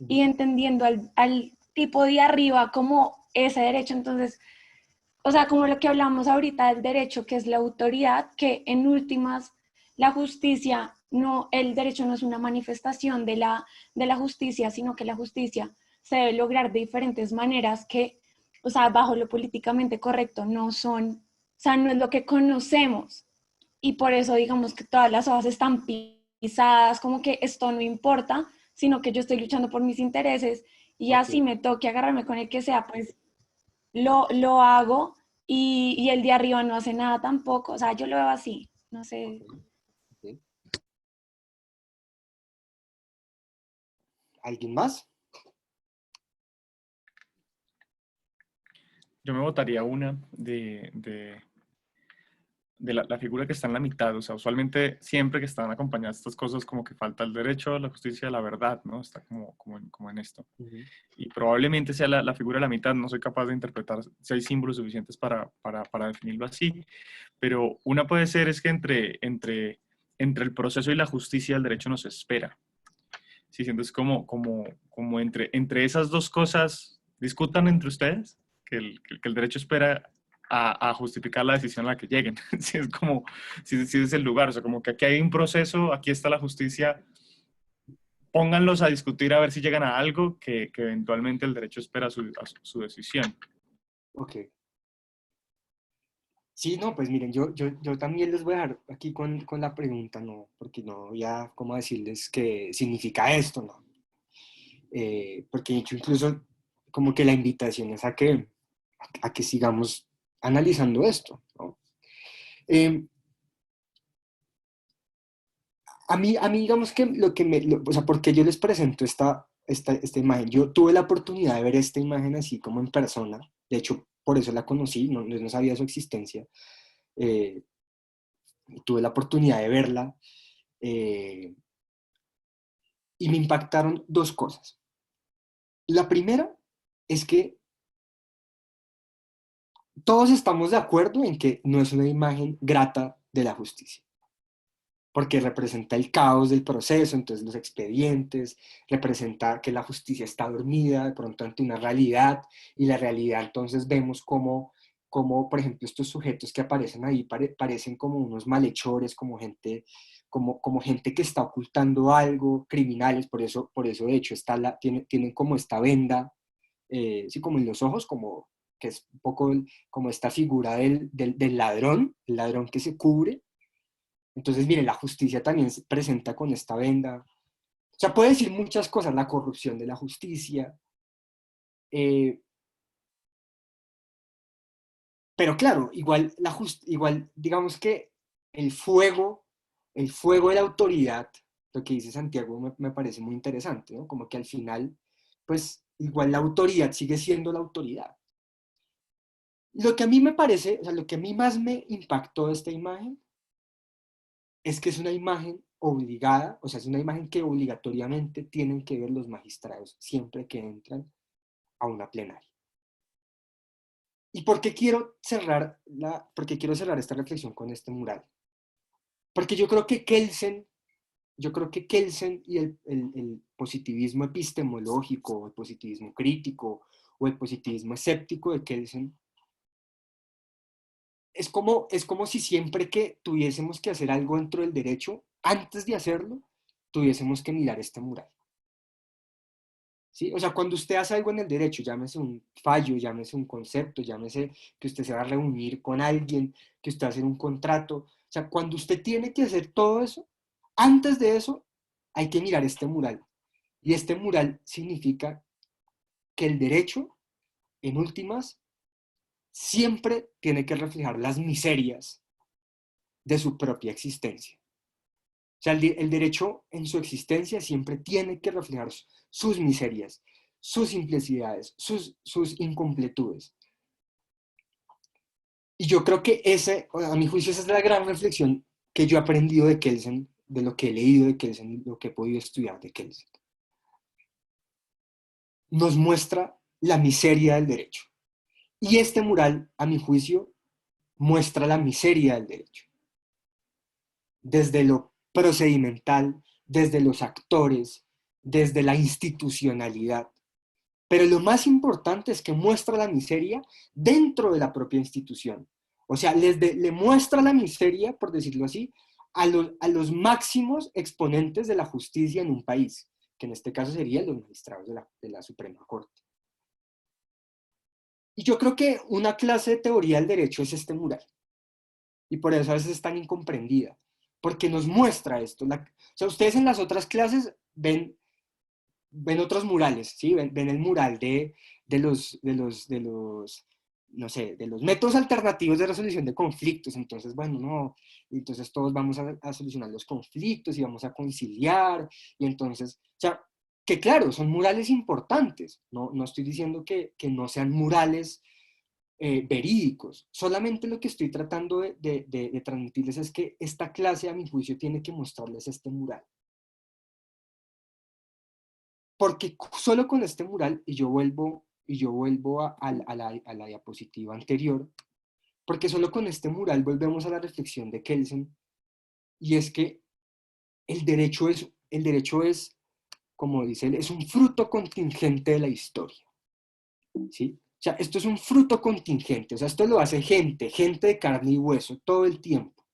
y entendiendo al tipo de arriba como ese derecho, entonces, o sea, como lo que hablamos ahorita del derecho, que es la autoridad, que en últimas la justicia, no, el derecho no es una manifestación de la justicia, sino que la justicia se debe lograr de diferentes maneras que, o sea, bajo lo políticamente correcto, no son, o sea, no es lo que conocemos. Y por eso digamos que todas las hojas están pisadas, como que esto no importa, sino que yo estoy luchando por mis intereses y Ok. así me toque agarrarme con el que sea, pues lo hago y el de arriba no hace nada tampoco. O sea, yo lo veo así, no sé. Ok. Ok. ¿Alguien más? Yo me votaría una de la figura que está en la mitad. O sea, usualmente siempre que están acompañadas estas cosas como que falta el derecho, la justicia, la verdad, ¿no? Está como en esto. Ujú. Y probablemente sea la figura de la mitad, no soy capaz de interpretar si hay símbolos suficientes para definirlo así, pero una puede ser es que entre el proceso y la justicia el derecho nos espera. Sí, entonces como entre esas dos cosas discutan entre ustedes, que el derecho espera a justificar la decisión a la que lleguen. Sí, es como, sí es el lugar, o sea, como que aquí hay un proceso, aquí está la justicia, pónganlos a discutir a ver si llegan a algo que eventualmente el derecho espera a su decisión. Ok. Sí, no, pues miren, yo también les voy a dar aquí con la pregunta, ¿no? Porque no voy a, ¿cómo decirles qué significa esto, ¿no? Porque incluso como que la invitación es a que sigamos analizando esto, ¿no? Eh, a mí, digamos que lo que o sea, porque yo les presento esta imagen, yo tuve la oportunidad de ver esta imagen así como en persona, de hecho, por eso la conocí, no sabía su existencia, eh, tuve la oportunidad de verla, eh, y me impactaron dos cosas. La primera es que todos estamos de acuerdo en que no es una imagen grata de la justicia, porque representa el caos del proceso, entonces los expedientes, representa que la justicia está dormida de pronto ante una realidad, y la realidad entonces vemos como por ejemplo, estos sujetos que aparecen ahí parecen como unos malhechores, como gente que está ocultando algo, criminales, por eso de hecho tienen como esta venda, sí, como en los ojos, como que es un poco como esta figura del ladrón, el ladrón que se cubre. Entonces, miren, la justicia también se presenta con esta venda. sea, puede decir muchas cosas, la corrupción de la justicia, pero claro, igual digamos que el fuego, el fuego de la autoridad, lo que dice Santiago me parece muy interesante, ¿no? Como que al final, pues igual la autoridad sigue siendo la autoridad. Lo que a mí me parece, o sea, lo que a mí más me impactó de esta imagen es que es una imagen obligada, o sea, es una imagen que obligatoriamente tienen que ver los magistrados siempre que entran a una plenaria. ¿Y por qué quiero cerrar esta reflexión con este mural? Porque yo creo que Kelsen y el positivismo epistemológico, el positivismo crítico o el positivismo escéptico de Kelsen es como si siempre que tuviésemos que hacer algo dentro del derecho, antes de hacerlo, tuviésemos que mirar este mural. ¿Sí? O sea, cuando usted hace algo en el derecho, llámese un fallo, llámese un concepto, llámese que usted se va a reunir con alguien, que usted va a hacer un contrato, o sea, cuando usted tiene que hacer todo eso, antes de eso, hay que mirar este mural. Y este mural significa que el derecho, en últimas, siempre tiene que reflejar las miserias de su propia existencia. O sea, el derecho en su existencia siempre tiene que reflejar sus miserias, sus simplicidades, sus incompletudes. Y yo creo que a mi juicio, esa es la gran reflexión que yo he aprendido de Kelsen, de lo que he leído de Kelsen, lo que he podido estudiar de Kelsen. Nos muestra la miseria del derecho. Y este mural, a mi juicio, muestra la miseria del derecho. Desde lo procedimental, desde los actores, desde la institucionalidad. Pero lo más importante es que muestra la miseria dentro de la propia institución. O sea, le muestra la miseria, por decirlo así, a los máximos exponentes de la justicia en un país, que en este caso serían los magistrados de la Suprema Corte. Y yo creo que una clase de teoría del derecho es este mural. Y por eso a veces es tan incomprendida, porque nos muestra esto. O sea, ustedes en las otras clases ven otros murales, ¿sí? Ven el mural de los, no sé, de los métodos alternativos de resolución de conflictos. Entonces, bueno, no, entonces todos vamos a solucionar los conflictos y vamos a conciliar. Y entonces, o sea, que claro, son murales importantes. No estoy diciendo que no sean murales verídicos. Solamente lo que estoy tratando de transmitirles es que esta clase, a mi juicio, tiene que mostrarles este mural. Porque solo con este mural, y yo vuelvo a la diapositiva anterior, porque solo con este mural volvemos a la reflexión de Kelsen, y es que el derecho es, como dice él, es un fruto contingente de la historia. ¿Sí? O sea, esto es un fruto contingente, o sea, esto lo hace gente de carne y hueso todo el tiempo.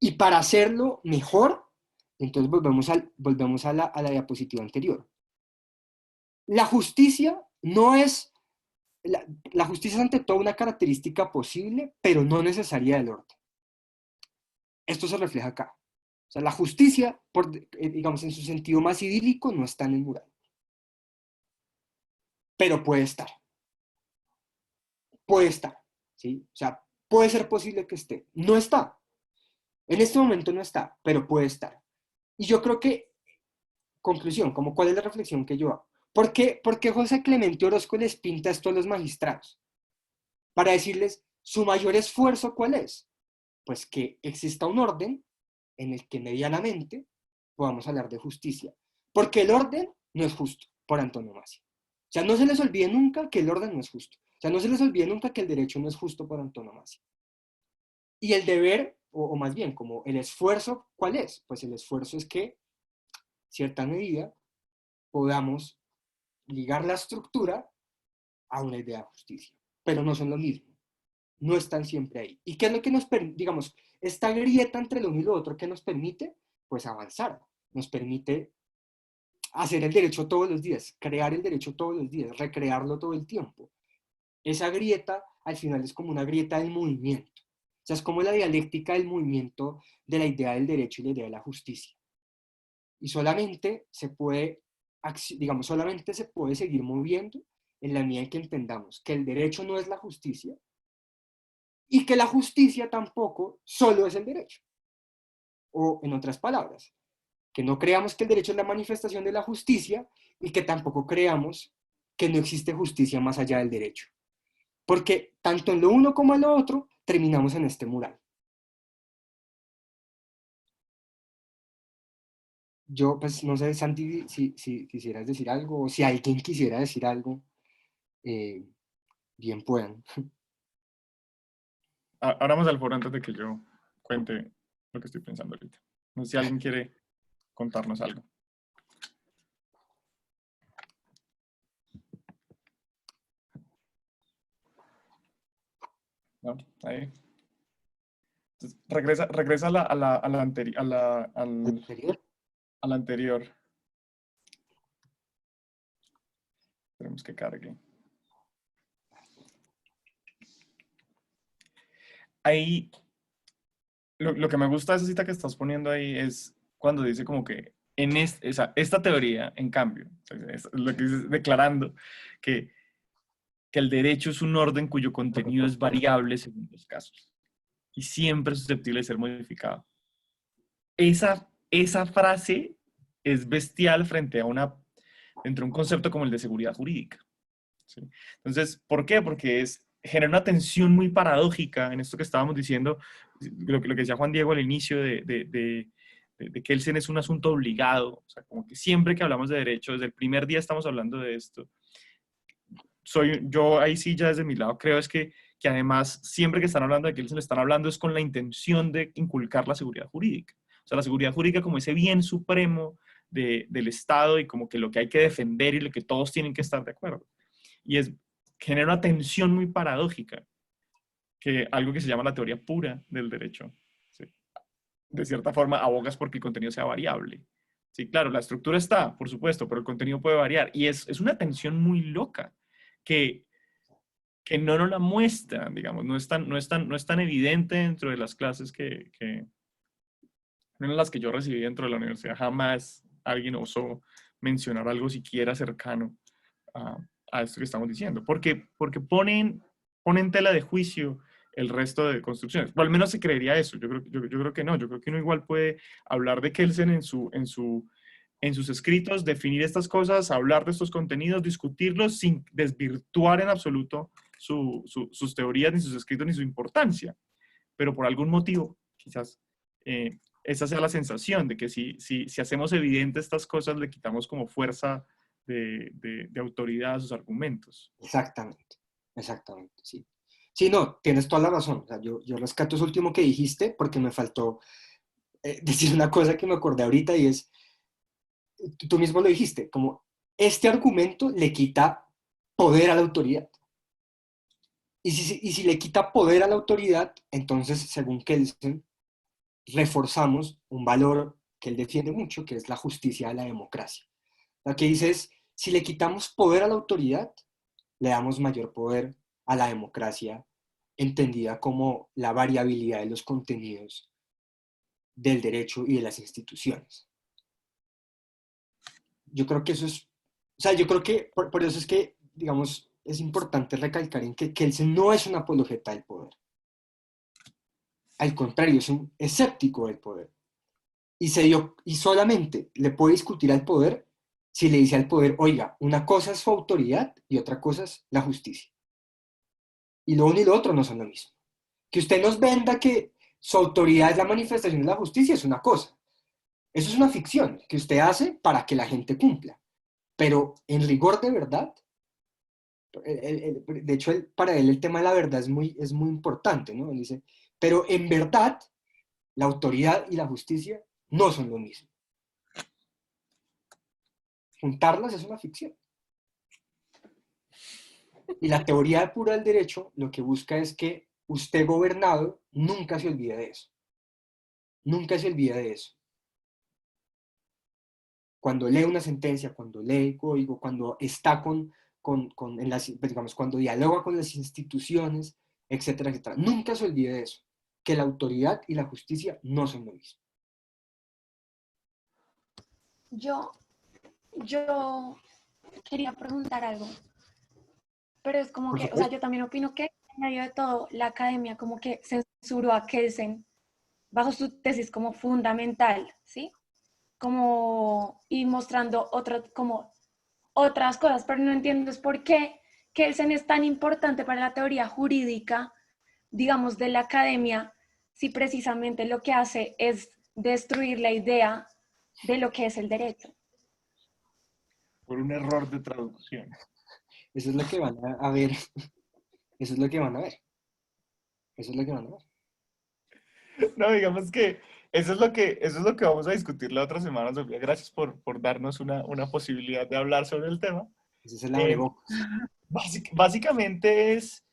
Y para hacerlo mejor, entonces volvemos a la diapositiva anterior. La justicia no es, la justicia es ante todo una característica posible, pero no necesaria del orden. Esto se refleja acá. O sea, la justicia, digamos, en su sentido más idílico, no está en el mural. Pero puede estar. Puede estar, ¿sí? O sea, puede ser posible que esté. No está. En este momento no está, pero puede estar. Y yo creo que, conclusión, como cuál es la reflexión que yo hago. ¿Por qué José Clemente Orozco les pinta esto a los magistrados? Para decirles, ¿su mayor esfuerzo cuál es? Pues que exista un orden en el que medianamente podamos hablar de justicia. Porque el orden no es justo, por antonomasia. O sea, no se les olvide nunca que el orden no es justo. O sea, no se les olvide nunca que el derecho no es justo por antonomasia. Y el deber, o más bien, como el esfuerzo, ¿cuál es? Pues el esfuerzo es que, cierta medida, podamos ligar la estructura a una idea de justicia. Pero no son lo mismo. No están siempre ahí. ¿Y qué es lo que nos permite, digamos, esta grieta entre lo uno y lo otro que nos permite? Pues avanzar. Nos permite hacer el derecho todos los días, crear el derecho todos los días, recrearlo todo el tiempo. Esa grieta, al final, es como una grieta del movimiento. O sea, es como la dialéctica del movimiento de la idea del derecho y la idea de la justicia. y solamente se puede, digamos, solamente se puede seguir moviendo en la medida en que entendamos que el derecho no es la justicia y que la justicia tampoco solo es el derecho. O, en otras palabras, que no creamos que el derecho es la manifestación de la justicia y que tampoco creamos que no existe justicia más allá del derecho. Porque tanto en lo uno como en lo otro terminamos en este mural. Yo, pues, no sé, Santi, si quisieras decir algo, o si alguien quisiera decir algo, bien puedan. Abramos al foro antes de que yo cuente lo que estoy pensando ahorita. No sé si alguien quiere contarnos algo. ¿No? Ahí. Entonces, regresa a la anterior. Tenemos que cargue. Ahí, lo que me gusta de esa cita que estás poniendo ahí es cuando dice como que en esta teoría, en cambio, es lo que dices, declarando que el derecho es un orden cuyo contenido es variable según los casos y siempre es susceptible de ser modificado. Esa frase es bestial frente a dentro de un concepto como el de seguridad jurídica. ¿Sí? Entonces, ¿por qué? Porque genera una tensión muy paradójica en esto que estábamos diciendo, lo que decía Juan Diego al inicio de que el CEN es un asunto obligado, o sea, como que siempre que hablamos de derecho, desde el primer día estamos hablando de esto. Yo ahí sí ya desde mi lado creo es que además siempre que están hablando de que se le están hablando es con la intención de inculcar la seguridad jurídica. O sea, la seguridad jurídica como ese bien supremo del Estado y como que lo que hay que defender y lo que todos tienen que estar de acuerdo. Y genera una tensión muy paradójica, que algo que se llama la teoría pura del derecho. ¿Sí? De cierta forma abogas porque el contenido sea variable. Sí, claro, la estructura está, por supuesto, pero el contenido puede variar. Y es una tensión muy loca que no nos la muestran, digamos, no es tan evidente dentro de las clases en las que yo recibí dentro de la universidad. Jamás alguien osó mencionar algo siquiera cercano a esto que estamos diciendo, porque ponen en tela de juicio el resto de construcciones. O al menos se creería eso. Yo creo que no. Yo creo que uno igual puede hablar de Kelsen en sus escritos, definir estas cosas, hablar de estos contenidos, discutirlos sin desvirtuar en absoluto sus teorías, ni sus escritos, ni su importancia. Pero por algún motivo, quizás, esa sea la sensación de que si hacemos evidente estas cosas, le quitamos como fuerza de autoridad a sus argumentos. Exactamente, sí. Sí, no, tienes toda la razón. O sea, yo rescato eso último que dijiste porque me faltó decir una cosa que me acordé ahorita y es, tú mismo lo dijiste, como este argumento le quita poder a la autoridad. Y si le quita poder a la autoridad, entonces, según Kelsen, reforzamos un valor que él defiende mucho, que es la justicia de la democracia. Lo que dice es, si le quitamos poder a la autoridad, le damos mayor poder a la democracia, entendida como la variabilidad de los contenidos del derecho y de las instituciones. Yo creo que eso es, o sea, yo creo que por eso es que, digamos, es importante recalcar en que Kelsen no es un apologeta del poder. Al contrario, es un escéptico del poder. Y solamente le puede discutir al poder si le dice al poder, oiga, una cosa es su autoridad y otra cosa es la justicia. Y lo uno y lo otro no son lo mismo. Que usted nos venda que su autoridad es la manifestación de la justicia es una cosa. Eso es una ficción que usted hace para que la gente cumpla. Pero en rigor de verdad, de hecho, para él el tema de la verdad es muy importante, ¿no? Él dice, pero en verdad, la autoridad y la justicia no son lo mismo. Juntarlas es una ficción. Y la teoría pura del derecho lo que busca es que usted gobernado nunca se olvide de eso. Nunca se olvide de eso. Cuando lee una sentencia, cuando lee código, cuando está digamos, cuando dialoga con las instituciones, etcétera, etcétera. Nunca se olvide de eso, que la autoridad y la justicia no son lo mismo. Yo quería preguntar algo, pero es como Por que, o sea, supuesto. yo también opino que en medio de todo la academia como que censuró a Kelsen bajo su tesis como fundamental, ¿sí? Como y mostrando como otras cosas, pero no entiendo es por qué Kelsen es tan importante para la teoría jurídica, digamos, de la academia, si precisamente lo que hace es destruir la idea de lo que es el derecho. Por un error de traducción. Eso es lo que van a ver. Eso es lo que van a ver. Eso es lo que van a ver. No, digamos que eso es lo que vamos a discutir la otra semana, Sofía. Gracias por darnos una posibilidad de hablar sobre el tema. Ese es el Eh, abrebocas. Básicamente es,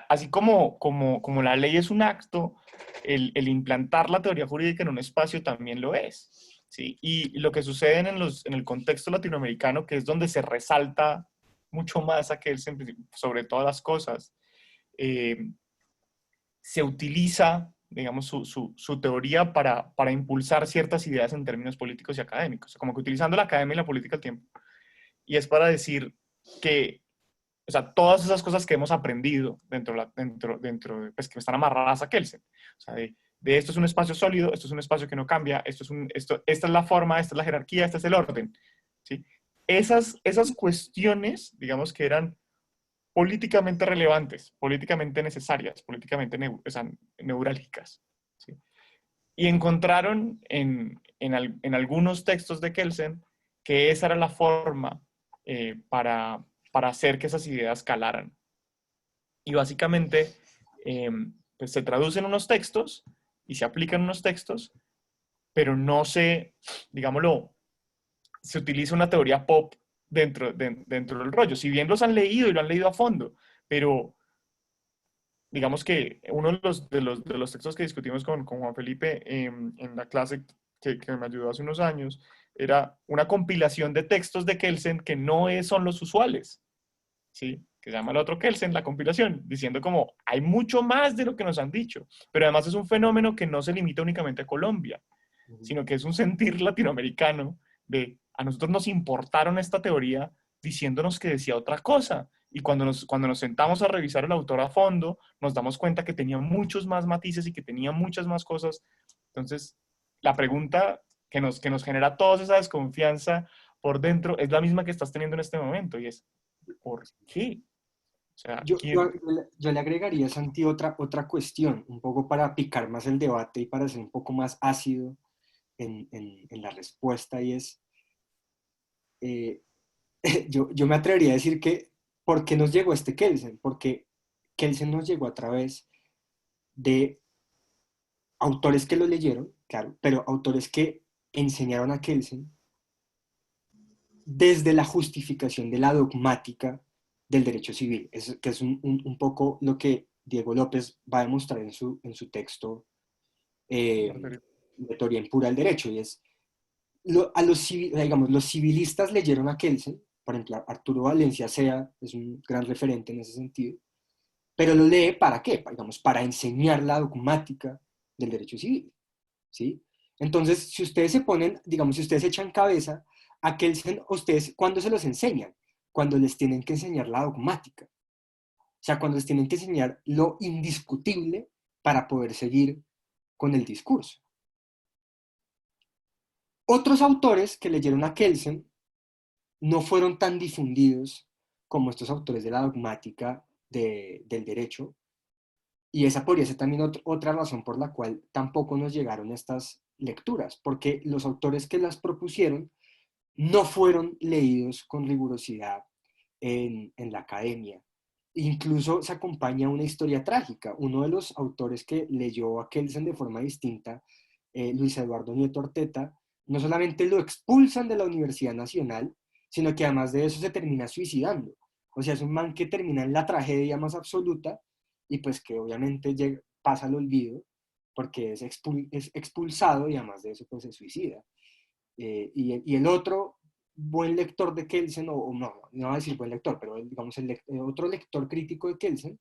así como la ley es un acto, el implantar la teoría jurídica en un espacio también lo es, ¿sí? Y lo que sucede en el contexto latinoamericano, que es donde se resalta mucho más aquel sobre todas las cosas, eh, se utiliza, digamos, su teoría para impulsar ciertas ideas en términos políticos y académicos, o sea, como que utilizando la academia y la política al tiempo. Y es para decir que, o sea, todas esas cosas que hemos aprendido pues, que están amarradas a Kelsen, o sea, de esto es un espacio sólido, esto es un espacio que no cambia, esta es la forma, esta es la jerarquía, este es el orden, ¿sí? Esas cuestiones, digamos que eran políticamente relevantes, políticamente necesarias, políticamente o sea, neurálgicas, ¿sí? Y encontraron en algunos textos de Kelsen que esa era la forma para hacer que esas ideas calaran. Y básicamente pues se traducen unos textos y se aplican unos textos, pero no se, digámoslo, se utiliza una teoría pop dentro del rollo. Si bien los han leído y lo han leído a fondo, pero digamos que uno de los textos que discutimos con Juan Felipe en la clase que me ayudó hace unos años era una compilación de textos de Kelsen que no son los usuales, ¿sí? Que se llama el otro Kelsen, la compilación, diciendo como hay mucho más de lo que nos han dicho, pero además es un fenómeno que no se limita únicamente a Colombia, sino que es un sentir latinoamericano de a nosotros nos importaron esta teoría diciéndonos que decía otra cosa. Y cuando nos sentamos a revisar el autor a fondo, nos damos cuenta que tenía muchos más matices y que tenía muchas más cosas. Entonces, la pregunta que nos genera toda esa desconfianza por dentro es la misma que estás teniendo en este momento y es, ¿por qué? O sea, Yo le agregaría, Santi, otra cuestión, un poco para picar más el debate y para ser un poco más ácido en la respuesta, y es, eh, yo me atrevería a decir que, ¿por qué nos llegó este Kelsen? Porque Kelsen nos llegó a través de autores que lo leyeron, claro, pero autores que enseñaron a Kelsen desde la justificación de la dogmática del derecho civil, que es un poco lo que Diego López va a demostrar en su texto de teoría impura del derecho, y es, digamos, los civilistas leyeron a Kelsen, por ejemplo, Arturo Valencia Sea es un gran referente en ese sentido, pero lo lee ¿para qué? Digamos, para enseñar la dogmática del derecho civil, ¿sí? Entonces, si ustedes se ponen, digamos, si ustedes echan cabeza, a Kelsen, ustedes, ¿cuándo se los enseñan? Cuando les tienen que enseñar la dogmática. O sea, cuando les tienen que enseñar lo indiscutible para poder seguir con el discurso. Otros autores que leyeron a Kelsen no fueron tan difundidos como estos autores de la dogmática del derecho, y esa podría ser también otra razón por la cual tampoco nos llegaron estas lecturas, porque los autores que las propusieron no fueron leídos con rigurosidad en la academia. Incluso se acompaña una historia trágica. Uno de los autores que leyó a Kelsen de forma distinta, Luis Eduardo Nieto Arteta, no solamente lo expulsan de la Universidad Nacional, sino que además de eso se termina suicidando. O sea, es un man que termina en la tragedia más absoluta y pues que obviamente pasa al olvido porque es expulsado y además de eso pues se suicida. Y el otro buen lector de Kelsen, o no voy a decir buen lector, pero digamos el otro lector crítico de Kelsen,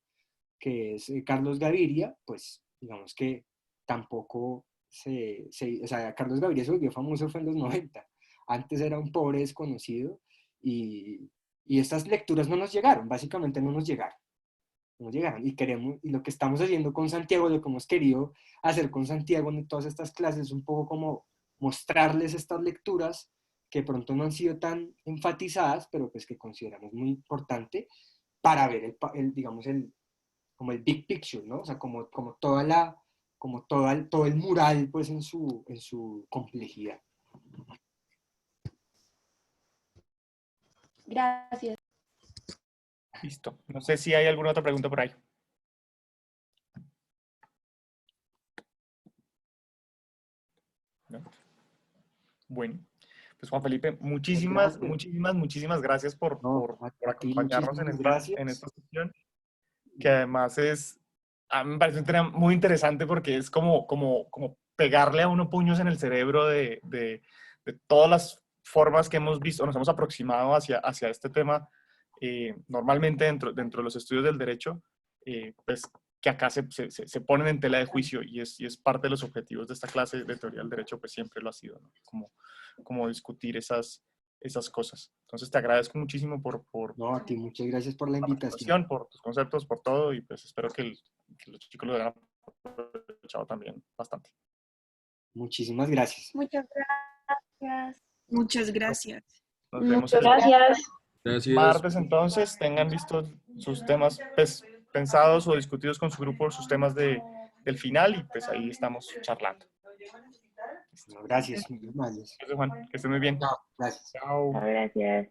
que es Carlos Gaviria, pues digamos que tampoco o sea, Carlos Gaviria se volvió famoso fue en los 90. Antes era un pobre desconocido y estas lecturas no nos llegaron, básicamente no nos llegaron. No llegaron y lo que estamos haciendo con Santiago, lo que hemos querido hacer con Santiago en todas estas clases es un poco como mostrarles estas lecturas que pronto no han sido tan enfatizadas, pero pues que consideramos muy importante para ver digamos, como el big picture, ¿no? O sea, como todo el mural, pues, en su complejidad. Gracias. Listo. No sé si hay alguna otra pregunta por ahí. ¿No? Bueno, pues Juan Felipe, muchísimas gracias por acompañarnos en esta sesión, que además a mí me parece un tema muy interesante porque es como pegarle a uno puños en el cerebro de todas las formas que hemos visto, nos hemos aproximado hacia este tema, normalmente dentro de los estudios del derecho, pues que acá se ponen en tela de juicio y es parte de los objetivos de esta clase de teoría del derecho, pues siempre lo ha sido, ¿no? Como discutir esas cosas. Entonces te agradezco muchísimo por No, a ti muchas gracias por la invitación. presentación, por tus conceptos, por todo, y pues espero que los chicos lo hayan aprovechado también bastante. Muchísimas gracias. Muchas gracias. Muchas gracias. Nos vemos Muchas gracias. Gracias. martes entonces, tengan listos sus temas pues, pensados o discutidos con su grupo, sus temas del final, y pues ahí estamos charlando. No, gracias, muy amables. Gracias, Juan, que estén muy bien. Chao, gracias. Chao. Gracias.